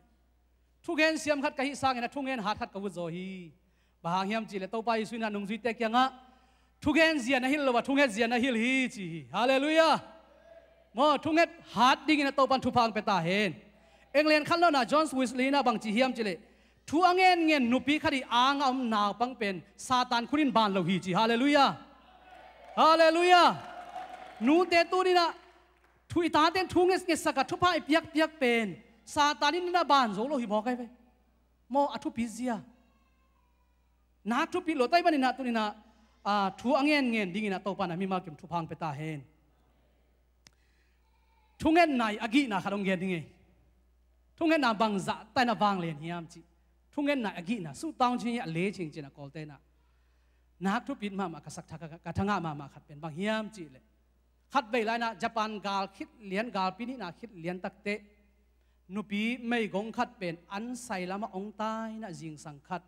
ทุกเงินเสียมขัดกะฮิสร้างนะทุกเงินหาขัดกะวุโจฮีบางเฮียมจีเลโตไปสุนันนงจุยเตกยังะทุกเงินเสียนะฮิลว่าทุกเงินเสียนะฮิลฮีจีฮาเลลูยาโมทุกเงินหาดิ่งนะโตปันทุพังเปตาเฮนเอ็งเลียนขันแล้วนะจอห์นสวิสลีนะบางจีเฮียมจีเลทุกเงินนุปีคดีอ่างอมนาวปังเป็นซาตานคุนินบานเราฮีจีฮาเลลูยาฮาเลลูยานูเตตูนี่นะทุยตาเต้นทุกเงินสักทุพายเปียกเป็นซาตานินนาบานโจโลหิบอกไงไปโมอทุพิเซียนาทุพิโลไตบันินาตุนินาทุอังเงินดิ่งนะโตปานะมีมาเก็บทุพังเปตาเฮนทุเงินไหนอากินะขาดงเงินดิ่งทุเงินนาบังจะแต่นาบังเลียนเฮียมจีทุเงินไหนอากินะสู้ตองชิงเละชิงจีนะกอลเตนะนักทุพินมากระสักทักกระทังอามาขัดเป็นบางเฮียมจีเลยขัดไปไรนะญี่ปุ่นกาลคิดเลียนกาลปีนี้นะคิดเลียนตักเตนุปีไม่กงขัดเป็นอันใส่ละมาองตายนะจิงสังขัด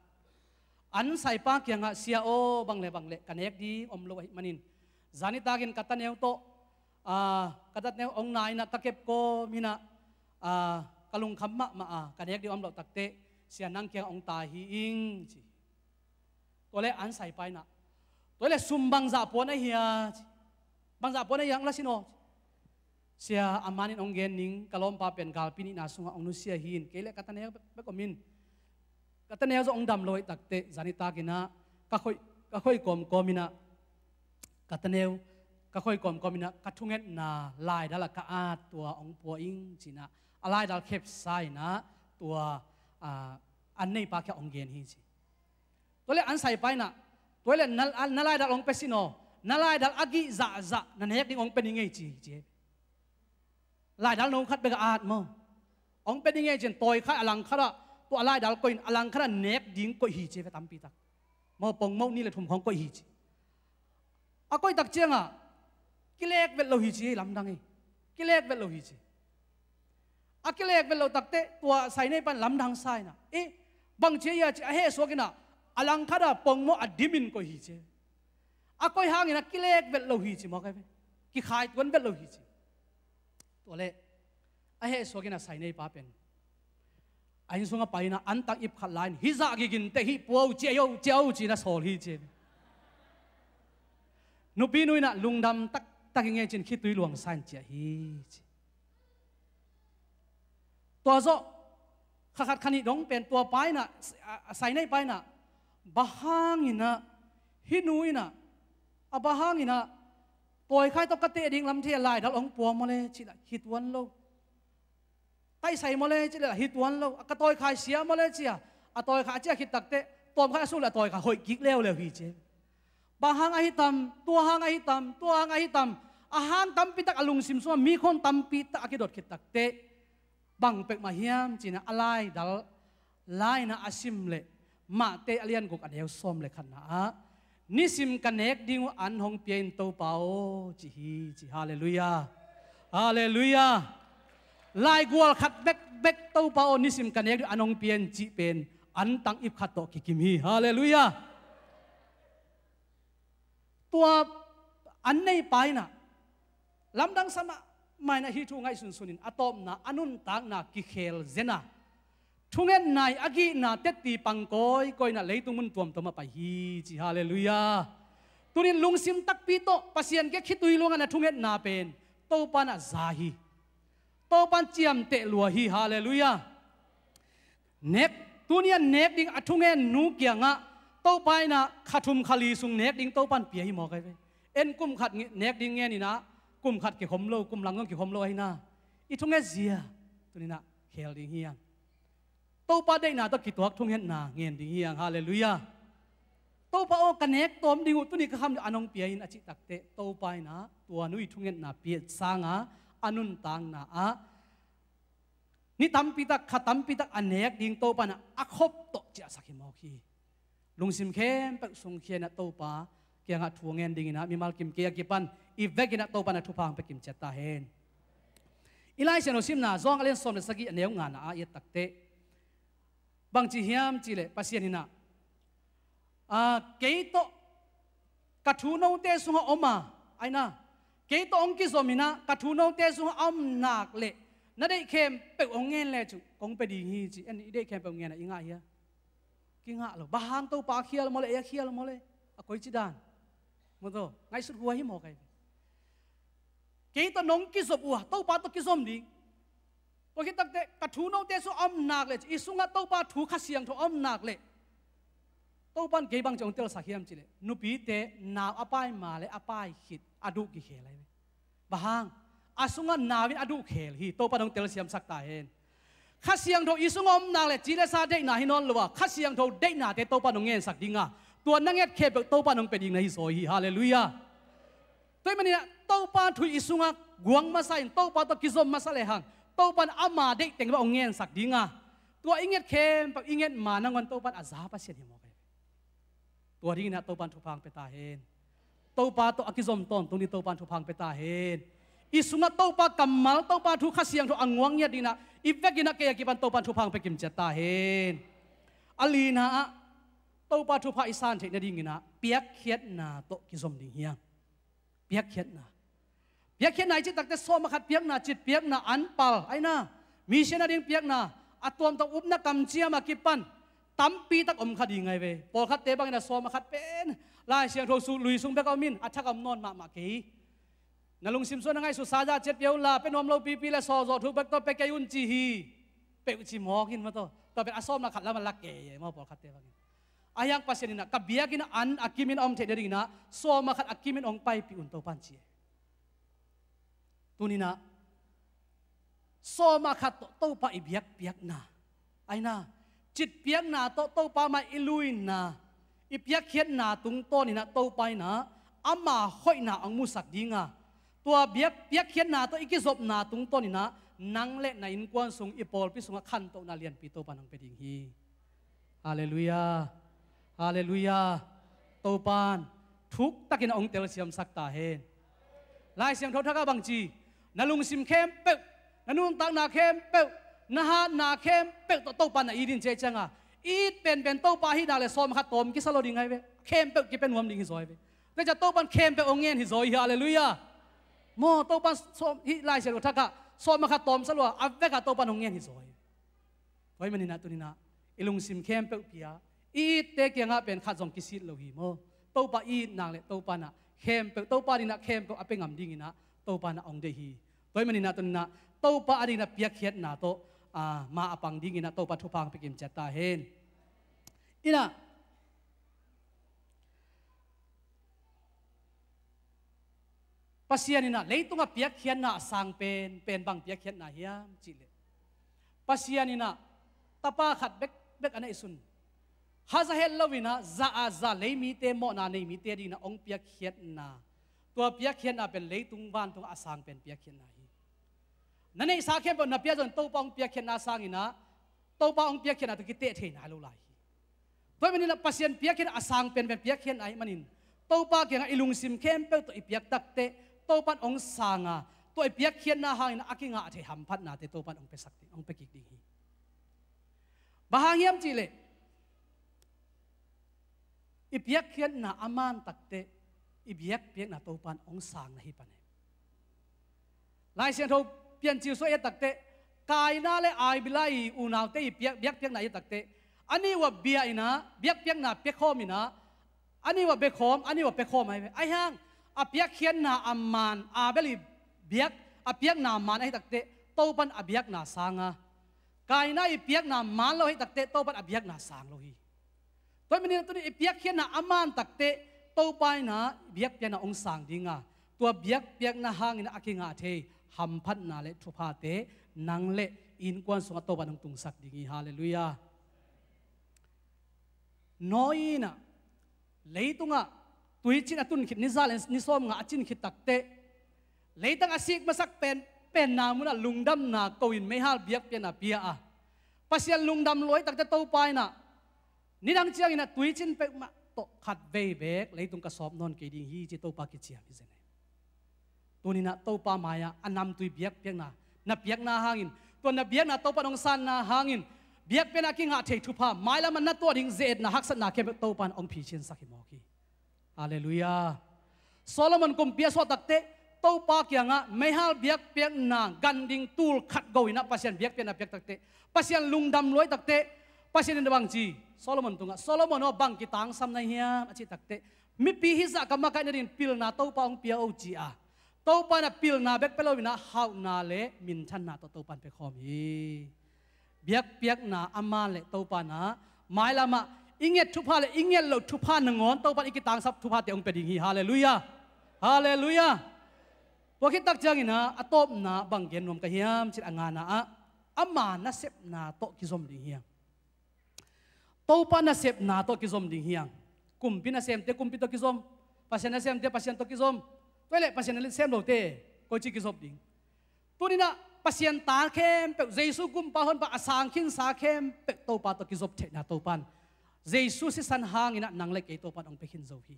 อันใส่ปากยังเสียโอบางเล่กันเอกดีอมโลหิมันินจานิตากินกัตเนวโตกัตเนวองนายนะตะเก็บโกมินะกะลุงคำมากันเอกดีอมโลตักเตเสียนังเกียงองตายหิอิงตัวเล่อันใส่ไปนะตัวเล่ซุมบังจ่าปวนไอเฮียบังจ่าปวนไอยังละสิโนเสียอามานินองเกนนิงกะลอมปาเป็นกาลปินินาสุงองนุเสียหินเกเลกัตเนวเบกอมินกัตเนวจะองดำลอยตักเตจานิตากินะก็ค่อยกอมินะกัตเนวก็ค่อยกอมินะกัทุงเงินนาลายดัลกะอาตัวองปัวอิงจีนะลายดัลเคปไซนะตัวอันนี้ปากแค่องเกนหินจีตัวเล็กอันใส่ไปนะตัวเล็กนั่นลายดัลองเปซิโนนั่นลายดัลอากิจะนั่นเฮกดิ้งองเป็นยังไงจีลายดัลน้องขัดเบกอาดมั้งองเป็นยังไงเจนต่อยข้าอลังข้าตัวลายดัลก็อินอลังข้าเนกดิ้งก็ฮีเจไปตามปีตักมั้งปงมั้งนี่เลยทุ่มของก็ฮีเจก็ตักเจียงกิเลกเวลโลฮีเจลำดังกิเลกเวลโลฮีเจ อากิเลกเป็นเราตักเตะตัวใส่ในปันลำดังไซน่ะบางเชียจะเฮสวกินะอลังคาดาปงโมอดิมินก็ฮีเจอาก็ห่างนะกิเลกเป็นเราฮีจิมอกไอ้เว้กิขายตัวเป็นเราฮีจิตัวเล่เฮสวกินะใส่ในป้าเป็นไอ้ส่งไปนะอันตักอิบขัดไลน์ฮิซากิกินเตฮิปัวเจียวจีนะโซลฮีเจนุปีนุยนะลุงดำตักเงี้ยจินคิดตุยหลวงสันเจียฮีตัวโซขัดขันิดงเป็นตัวไปนะใส่ในไปนะบ้าห้างอินะฮินุยนะบ้าห้างอินะปล่อยใครต้องกระเตะดิ่งลำเทียลายดัลองปัวมาเลยจิละฮิตวันโลไต่ใส่มาเลยจิละฮิตวันโลกระต่อยใครเสียมาเลยจีอะต่อยใครเจ้าฮิตตักเตะตัวใครสู้ละต่อยใครหอยกิกเลี้ยวฮีเจบ้าห้างอหิตำตัวห้างอหิตำตัวห้างอหิตำอาหารตำปิตักอลุงซิมส่วนมีคนตำปิตักกิดดคิดตักเตะบังเป็กมาเฮียมจีน่ะอะไรดัลไลน่ะอาซิมเล่มาเตะเลียนกุกอันเดียวซ้อมเลยขันนะนิสิมกันเนกดิ้งอันหงเปียนโตเปาจีฮาเลลูยาฮาเลลูยาไล่กวลขัดเบกโตเปานิสิมกันเนกอันหงเปียนจีเป็นอันตังอิบขัดโตกิกิมีฮาเลลูยาตัวอันในไปน่ะลำดังสมะไม่นะฮิทุงไงสุนินอะตอมนะอนุนตังนะกิเคลเจนะทุงเงินนายอากีนะเต็ดตีปังก้อยนะเลยตุงมันตัวมตัวมาไปฮีจีฮาเลลูยาตุนินลุงซิมตักปีโตปัสยันแกคิดตุยลุงอันนะทุงเงินนาเป็นโตปานะซาฮีโตปันเจียมเตลัวฮีฮาเลลูยาเน็กตุนินเน็กดิ้งอะทุงเงินนูเกียงะโตไปนะขัดทุมขลีสุงเน็กดิ้งโตปันเปียฮีมอกไงเอ็นกุมขัดเน็กดิ้งเงี้ยนี่นะกุมขัดเกี่ยวกับโลกุมหลังก็เกี่ยวกับโลให้น่าอีทุ่งเงี้ยเสียตัวนี้นะเคลดิ้งเฮียงโตปาได้น่าต้องคิดตัวทุ่งเงี้ยน่าเงี้ยดิ้งเฮียงฮาเลลูยาโตปาโอกันเน็กตัวมดิ้งตัวนี้ก็คำอันองเปียอินอจิตักเตะโตไปนะตัวนุ้ยทุ่งเงี้ยน่าเปียสางะอนุนตังน่ะนี่ตั้มปีตักขัดตั้มปีตักอันเน็กดิ้งโตปานะอักขบโตเจ้าสักหิมอคีลุงซิมเข้มเป็กสุงเขียนโตปาเกี่ยงหัดทัวเงินดิ้งนะมีมาลกิมเกียกิปันอีเวกินะโตปานะทุพังไปกิมเจตาเฮนอีไลเซนโอซิมนาซ่องอเลนสอมเลสกีอันเดียวงานอาเอตักเตบางจีเฮียมจีเลปัสยานินะเกยโตกัทูโนเตสุงอมาไอ้นะเกยโตองกิสอมินะกัทูโนเตสุงอมนักเลนั่นได้เข้มเป็กองเงินเลยจุกงไปดีฮีจีอันนี้ได้เข้มเป็กองเงินอะยังไงเฮียกิงะหรอบางโตปาเขียลมาเลยเขียลมาเลยอะคอยจีดานมั้งโตไงสุดหัวหิมอกไงkita nong kisop uah tau pa to kisom di to kita te kathu no te so om nak le isunga tau pa thu khasiang tho om nak le tau pan ke bang jong tel sakhiam chile nu pi te na apai ma le apai hit adu ki khelai bahang asunga nawin adu khel hi tau pa nong tel siam sak ta hen khasiang tho isunga om nak le chile sa dei na hinon lwa khasiang tho dei na te tau pa nong ngen sak dinga tua nanget khep tau pa nong pe ding na hi so hi hallelujahตัวมันเนี่ยโตปานถุยอิสุงะกวงมาใส่โตปานตะกิซมมาใส่หางโตปานอามาเด็กแต่งว่าองเงินสักดีงาตัวอิงเงินเข้มปักอิงเงินมานังวันโตปานอาซาปัสเซียนหิมอกตัวนี้นะโตปานทุพังไปตาเห็นโตปานตัวอกิซมต้นตรงนี้โตปานทุพังไปตาเห็นอิสุงะโตปานกำมัลโตปานทุขเสียงทุอังวงเนี่ยดีนะอีเวกินะเกียกิปันโตปานทุพังไปกิมเจตาเห็นอลีนะโตปานทุพังอิสานเทนดิ่งนะเปียกเขียดนาโตกิซมดิ่งเฮียเปียกเขียนนะเปียกเขียนไหนจิตตักแต่ซ้อมมาขัดเปียกนะจิตเปียกนะอันเปล่าไอ้นะมีเชนะดิ่งเปียกนะอัตวมตะอุบนักกำเจียมากิปันตั้มปีตักอมขัดยังไงเว้ปอขัดเตะบางนะซ้อมมาขัดเป็นลายเสียงโทสูลุยซุงเบกเอามินอัฐกำนอนมากีนั่งลงซิมส่วนยังไงสุสาจาเจ็ดเปียวลาเป็นนอมเราปีและซอทุกเบกตัวเปกยุนจีฮีเปกจิมอกินมาตัวเป็นอาซ้อมมาขัดแล้วมันลักเก๋มาปอขัดเตะบางอายังpasien ina kabiyakin an akimin om te derina so makat akimin ong pai pi unto panci tunina so makat to pa ibiyak piyak na ai na chit piyak na to pa ma iluin na ipiyak khiat na tung to ni na to pai na ama hoi na ang musak dinga tua biyak piyak khiat na to ikizop na tung to ni na nang le na in kwan sung ipol pi sunga khan to na lian pi to panang peding hi hallelujahฮาเลลูยาโตปานทุกตะกินองเตลเซียมสักตาเฮนลายเสียงทศกาบังจีนลุงซิมเข้มเป็ก นันนุ่งตังนาเข้มเปิลนะฮะนาเข้มเปิลโตปันน่ะอีดินเจจังอ่ะอีเป็นโตปาฮินาเลซอมขัดตอมกิสโลดิงไงเว้เข้มเปิลกิเป็นหัวมดิงฮิซอยเว้แต่จะโตปันเข้มเปิลองเงินฮิซอยฮาเลลูยาโมโตปันซอมฮิไลเซลทักกะซอมขัดตอมสลัวอัฟเวกะโตปันองเงินฮิซอยไว้มันนี่นะตัวนี้นะอิลุงซิมเข้มเปิลเปียอีเตกียงะเป็นขัดจงกิสิโลหิโมโตปาอีนางเลโตปันน่ะเข้มเปิลโตปาดินะเข้มเปิลอเปงอัมดิงนะโตปันน่ะองเดฮีไว้มันนี่นะตัวนี้นะโตปาอดีนะเปียกเขียดนะโตมาอปังดิงนะโตปาทุพังไปกิมจัตตาเฮนอินะปัสยานินะเลยตุงเปียกเขียนนะสังเป็นบางเปียกเขียนนะเฮียมจิเลปัสยานินะตาป้าขัดเบกอันไหนสุนฮาซาเฮลลวินะจะเลยมีเตโมนาในมีเตดีนะองเปียกเขียนนะตัวเปียกเขียนนะเป็นเลยตุงบ้านตุงอาสังเป็นเปียกเขียนนะนั่นเองสาเข้มเป็นนับเปียจนโตปองเปียกเขียนนาสังอินะโตปองเปียกเขียนนะตุกิเตะเทน่าลุไลเพราะมันนี่นะปัสยันเปียกเขียนอาสังเป็นเปียกเขียนไอ้มันนี่โตปาเกี่ยงอิลุงซิมเข้มเป็นตัวเปียกตักเตะโตปันองสังอ่ะตัวเปียกเขียนนาหางอินะอากิงะเทหัมพัดนาเตโตปันองเปสักติองเปกิกดีบางอย่างจีเลอีเปียกเขียนนาอามันตักเตะอีเปียกนาโตปันองสังนะฮิปันลายเสียงโทเปลี่ยนจิวโซเอตักเตะกายน่าเลยไอบิไลอูนาวเตะเปียกไหนตักเตะอันนี้ว่าเบียนะเปียกน่ะเปียกโคมินะอันนี้ว่าเบคอมอันนี้ว่าเบคอมไอ้ห่างอาเปียกเขียนน่ะอัมมานอาเบลีเปียกอาเปียกน่ะมันไอ้ตักเตะโตปันอาเปียกน่ะสังอ่ะกายน่าอีเปียกน่ะมันเราให้ตักเตะโตปันอาเปียกน่ะสังเราฮีตัวมันนี่ตัวนี้เปียกเขียนน่ะอัมมานตักเตะโตปันน่ะเปียกน่ะองสังดิงอ่ะตัวเปียกน่ะห่างน่ะอากิงะเทหัมพัดนาเลทุพาเตนังเลอินกวนสงโตบันตุงสักดิงีฮาเลลูยาน้อยนะเลยตุงะตุยจินตุนขิดนิซาเลนนิสอมงะจินขิดตักเตเลยตั้งอาศิกมาสักเป็นนามุนะลุงดำนาโกอินไม่ฮาลเบียกเป็นอาเปียอะปัสยันลุงดำลอยตักเตโตไปนะนี่ดังเจียงนะตุยจินเป็กมาโตขัดเบเบกเลยตุงกระสอบนอนเกดิงฮีจิโตปากิเจียมิเซนตัวนี้นะโตปามายาอันนำตุยเบียกนาเปียกนาหางอินตัวนาเบียกนาโตปานองสันนาหางอินเบียกเป็นอากิงหาเททุพาไม้ละมันนัดตัวดิ่งเจดนาฮักษณะเข้มโตปานองผีเชนสักหิมอกีฮาเลลูยาโซโลมอนกุมเปียสวตักเตโตปาเกียงะไม่ฮาเบียกเปียกนากันดิ่งตูลขัดโกวินะปัสยันเบียกเป็นนาเปียกตักเตปัสยันลุงดำลอยตักเตปัสยันในบางจีโซโลมอนตุงะโซโลมอนเอาบังกิตังซ้ำในเฮียอาชิตักเตมิปีฮิซักกำมากันดินพิลนาโตปาองเปียโอจีอาโตปันพิลนาเบกเปโลวินะฮาวนาเลมินชันนาโตปันเปคอมีเบียกนาอามาเลโตปันนะหมายละมาอิงเงทุพาเลอิงเงลทุพานงอนโตปันอิกิตังซับทุพาเตองเป็ดหิฮาเลลูยาฮาเลลูยาพวกคิดตักจังอินะอตบนาบังเกนนมกะเฮียมจิตอ่างานะอามานะเซบนาโตกิซอมดิเฮียโตปันนะเซบนาโตกิซอมดิเฮียกุมพินะเซมเตกุมพิโตกิซอมปัสยันนะเซมเตปัสยันโตกิซอมตัวเล็กปัสยันเซมโลเต้ก็จิกิซอบดิงตัวนี้นะปัสยันตาเข้มเป็ดเยซูกุมปะฮอนปะอาสังขินสาเข้มเป็ดโตปาตกิซอบเทนะโตปันเยซูสิสันหางอินะนังเล็กไอโตปันองเปขินโซฮี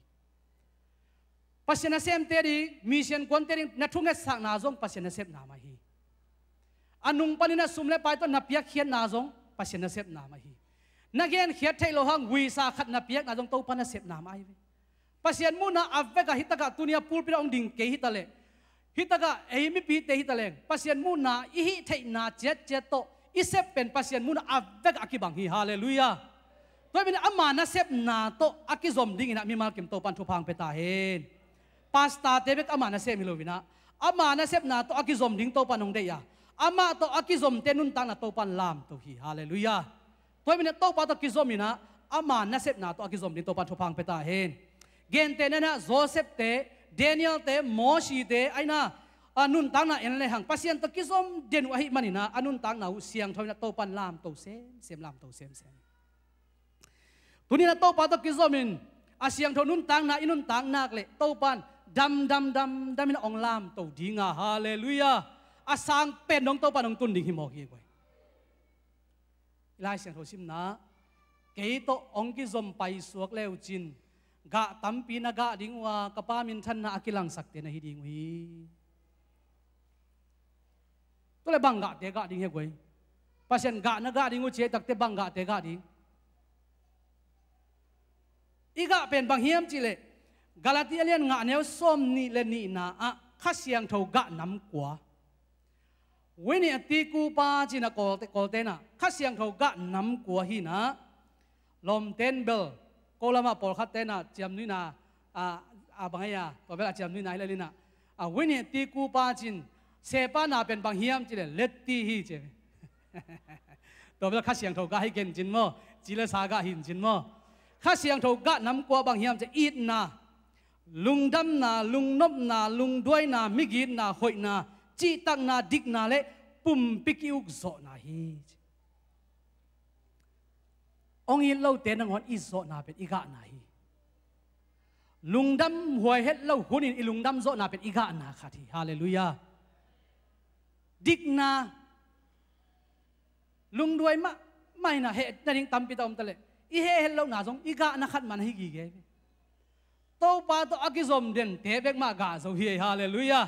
ปัสยันเซมเตดิมิเชียนควนเตดินัทุงเงสักนาจงปัสยันเซมนามาฮีอันนุงปานินะสุมเลไปตัวนับเปียกเขียนนาจงปัสยันเซมนามาฮีนักเรียนเขียนไทยโลหังวิสาขัดนับเปียกนาจงโตปันเซมนามาฮีปัสยันมูนาอัฟเวกะฮิตกะตุเนียปูลปิองดิ่งเกฮิตะเลฮิตกะเอมิปีเตฮิตะเลงปัสยันมูนาอิฮิเทนาเจโตอิเซปเป็นปัสยันมูนาอัฟเวกะอากิบังฮีฮาเลลูยาตัวเป็นอามานะเซปนาโตอากิซอมดิ่งนะมีมาเก็มโตปันทุพังเปตาเฮนปาสตาเตเบกอามานะเซมิโลวินะอามานะเซปนาโตอากิซอมดิ่งโตปันองเดียอามาโตอากิซอมเตนุนตังนะโตปันลามโตฮีฮาเลลูยาตัวเป็นโตปันโตกิซอมมินะอามานะเซปนาโตอากิซอมดิ่งโตปันทุพังเปตาเฮนเกณฑ์เตนะโจเซฟเตเดนิเอลเตโมชีเตไอนะอนุนตังนะเอ็นเลหังปัสยันตะกิซอมเดนวะฮิมันนะอนุนตังนะเสียงทอยนะโตปันลามโตเซมลามโตเซมตุนี้นะโตปันตะกิซอมินอาเสียงทอนุนตังนะอินุนตังนักเลโตปันดำมินะองลามโตดีงาฮาเลลูยาอาสังเป็นน้องโตปันน้องตุนดิ่งหิมอกเกี่ยวไล่เสียงทอชิมนะเกยโตองกิซอมไปสวกเลวจินกะตัมปีนกะดิ่งว่ากะปามินทันนะอากิลังสักเตนะฮิดิ่งวีตัว ก็เลยบังกะเตะกะดิ้งเฮกวยภาษากะนักกะดิ้งอุเชตักเตบังกะเตะกะดิ้งอีกะเป็นบางเฮียมจิเลกาลาติอาเลียนงะเนวส้มนี่เลนี่นาอะข้าเสียงเท่ากะน้ำกว่าวันนี้ตีกูปาจินะโกเตนะข้าเสียงเท่ากะน้ำกว่าฮีนะลมเต้นเบลโกลามาปอลคัตเตนะเจียมนี่นาบางอย่างตัวเวลาเจียมนี่นาเลยนะวันนี้ตีกูปาจินเสปานาเป็นบางเฮียมจิเลเลตตีฮีเจตัวเวลาข้าเสียงเท่ากะให้เก่งจินมั้งจิเลสากะหินจินมั้งข้าเสียงเท่ากะน้ำกว่าบางเฮียมจะอีดนาลุงดำนาลุงนบนาลุงด้วยนามิกินนาหอยนาจีตังนาดิกนาเล่ปุ่มปิกิอุกโซนาฮีองค์เล่าเต้นงอนอิโซนาเป็นอีกานาฮีลุงดำหวยเฮ็ดเล่าหุ่นอิลุงดำโซนาเป็นอีกานาคาทีฮาเลลูยาดิกนาลุงด้วยมะไม่นะเฮ็ดนั่นเองตำปิตอมตะเลอีเฮ็ดเล่าหนาสงอีกานาขัดมันให้กี่เกโตปาโตอากิซอมเด่นเทเบกมากาโซเฮียฮาเลลูยา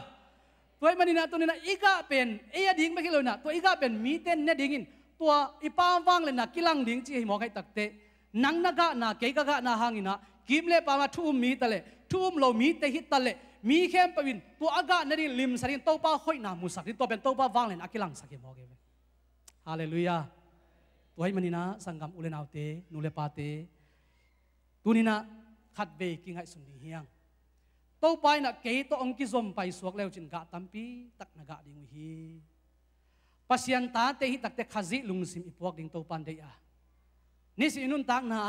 ตัวมันนี่นะตัวนี้นะอีกาเป็นเอียดิ้งไม่คิดเลยนะตัวอีกาเป็นมีเต้นเนี่ยดิ้งตัวอีป้าว่างเลยนะกิลังดิ้งจีให้หมอใครตักเตนังนักกะนะเกยกะนะหางินะกิมเล่ปามาทุ่มมีตะเลทุ่มเรามีเตหิตตะเลมีเข้มปวินตัวอากาเนี่ยลิมสันโตป้าห้อยนามุสักตัวเป็นโตป้าว่างเลยนะกิลังสักหมอเกยฮาเลลูยาตัวมันนี่นะสังกัมอุเลนเอาเตนูเลปาเตตัวนี้นะขัดเบกิงให้สุนดีเฮียงโตไปนักเกยโตองกิซอมไปสวกเลวจินกะตัมปีตักนักะดิ้งฮีปัสยันตาเตหิตักเตขจิลุงซิมอีพวกดิ้งโตปันเดียนี่สินุนตักนะ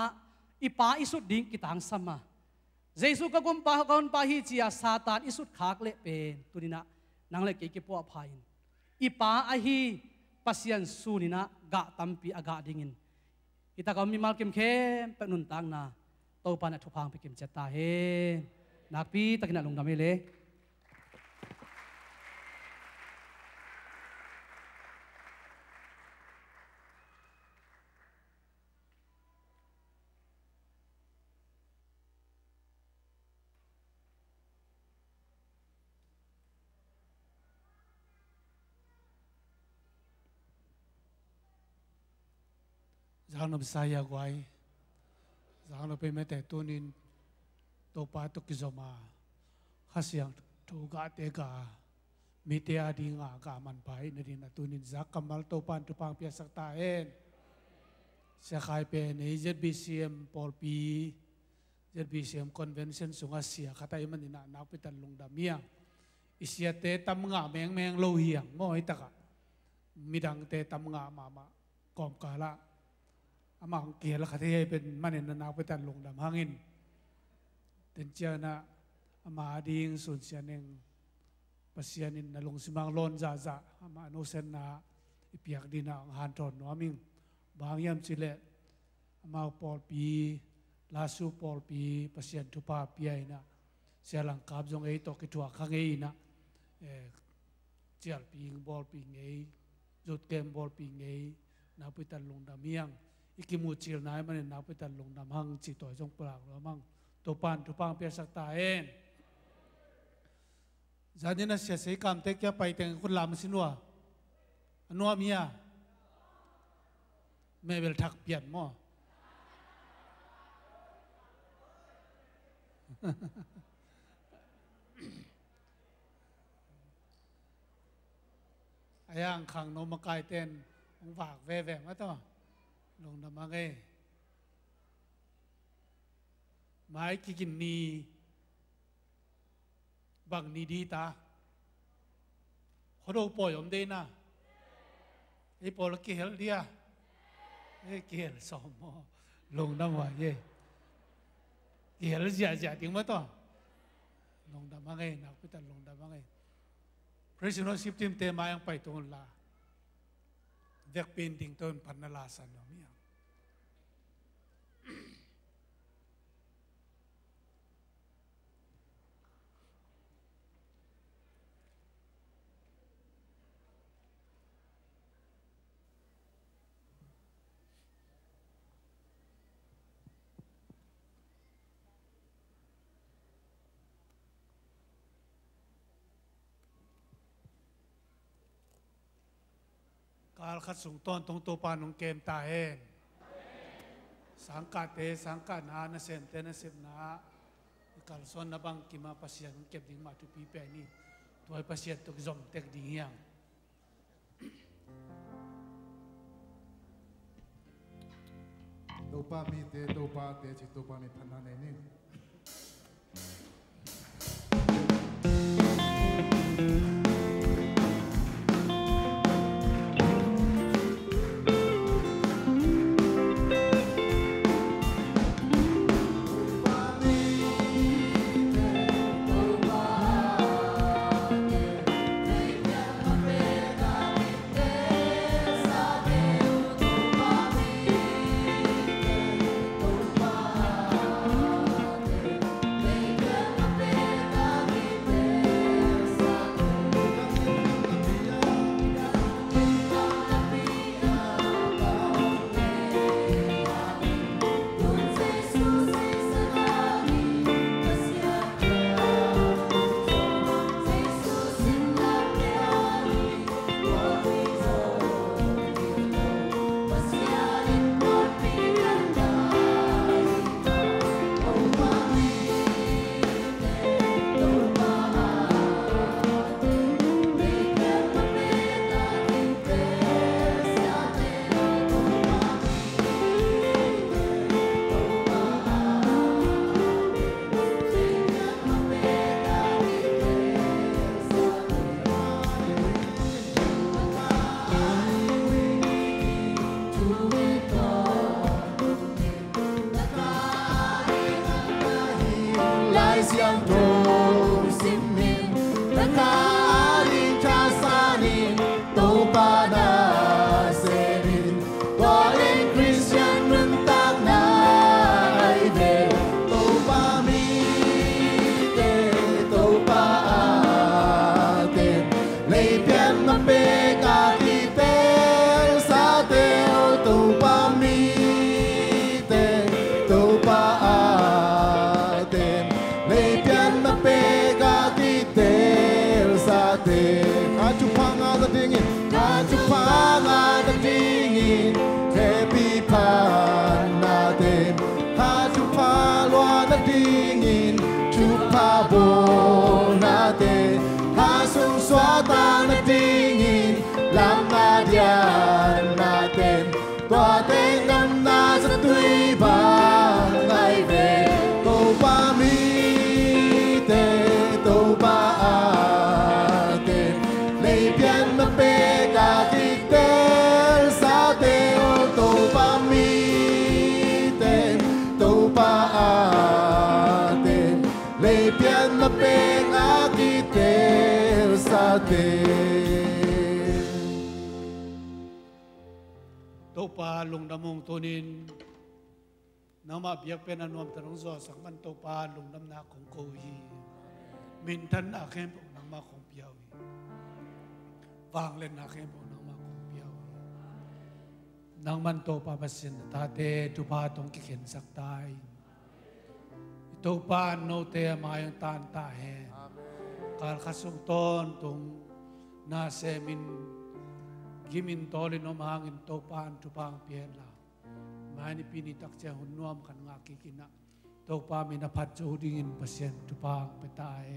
อีป้าอิสุดดิ้งกิตังสัมมาเจสุกกุมปะกอนปะฮิจียาซาตานอิสุดขากเละเป็นตัวนี้นะนางเล็กเกยกิปัวพายินอีป้าอฮีปัสยันสูนี่นะกะตัมปีอากาดิ้งอิตากามีมัลกิมเข้มเป็นนุนตักนะโตปานะทุพังไปกิมเจตาเฮนักปีตะกินะลงดำเลยจางนบสายกวยจางนบไปไม่แต่ตัวนินโตปาตุกิจมาข้าเสียงถูกกะเตกามีเตียดีงากามันไปในดินตัวนินจักกำมัลโตปันตุปังเปียสักตาเอ็นเสียขายเป็นใน ZBCM ปอลปี ZBCM Convention สุงอาเซียข้าตายมันนี่นะนักพิทันลงดามียอิเสียเตตำงาแมงโลเหียงมอยตะกะมีดังเตตำงามากอมกาละอามาของเกียร์ละข้าที่เป็นมันนี่นะนักพิทันลงดามหางินเต็นเจ้านะอามาดิ้งสุนเสียนึงปัสยานินนลงสิมังลอนจ้าอามาโนเซนนาอิเปียกดินาหันทอนนัวมิงบางยามจิเลอามาปอลปีลาสูปอลปีปัสยานทุพาปีไอนะเสียหลังกับจงเอตกิทัวขังเอนะเจียลปีงบอลปีเงยจุดเกมบอลปีเงยนับไปตันลงดามียงอีกิมูจิลนายมันนับไปตันลงดำหังจิตตัวจงปรากหรือมั่งตัวปานทุพังเปียสักตาเอ็นจานี่นะเสียสีกรรมเต็กแกไปแต่งคนลามสินัวนัวเมียแม่เวลทักเปลี่ยนมั่วไอ้ย่างขังนมกายเต้นองฝากแว่มาต่อลงน้ำมาไงไม้กินนีบังนีดีตาเขาดูปล่อยอมเดน่ะไอ้ปอลเกลเดียไอ้เกลสอมลงน้ำว่าเย่เกลเสียถึงมาต่อลงน้ำมาไงนักพิจารณาลงน้ำมาไงพระชินสิบทีมเตมายังไปตรงลาเด็กเป็นดิ่งต้นพันนาลาสันน้องยัง การขัดส่งต้นตรงตัวปานงเกมตาเห็นสังกัดสังกัดนาเซมเตนะเซมนาการส่วนนับังกิมาปัสยานเก็บดิ่งมาทุปีเปนี่ตัวปัสยานตุกจอมเต็กดิ่งยังตัวป้ามีเตตัวป้าเตจิตตัวป้ามีพันธะในนี่ตัวปลาลุงดำมงตัวนินน้ำมาเบียกเป็นอนวมตรงซอสังมันตัวปลาลุงดำนาของโกฮีมินทันอาเข้มของน้ำมาของเปียววางเล่นอาเข้มของน้ำมาของเปียวนังมันตัวปลาปัสสินตาเตจุพาตรงกิเข็นสักตายตัวปลาโนเตมายังตานตาเฮการขัดส่งต้นตรงนาเซมินกิมินตอลินอมหางอินโตปานทุพังเปียนลามานิปินิตักเจหุนนวมขันงากิกินะโตปามินาพัดจูดิ่งอินเปอร์เซ็นต์ทุพังเปตาเอ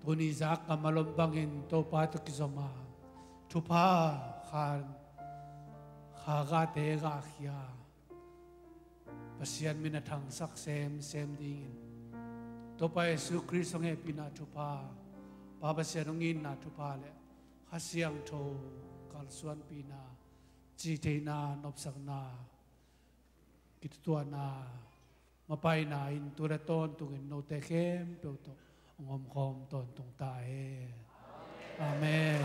ตัวนี้จักกำมาลมบังอินโตปาตุกิจมาทุพาขากาเตกาขียาเปอร์เซ็นต์มินาทังสักเซมดิ่งอินโตปาเยซูคริสต์งเอปินาทุพาปาเปอร์เซ็นต์งอินนาทุพาเลข้าเสียงโทกัลส่วนปีนาจีเทนานบสังนากิตตัวนามาไปนาอินตัวต้นตุงินโนเตเข้มเปียวโตงอมคอมตนตรงตายอาเมน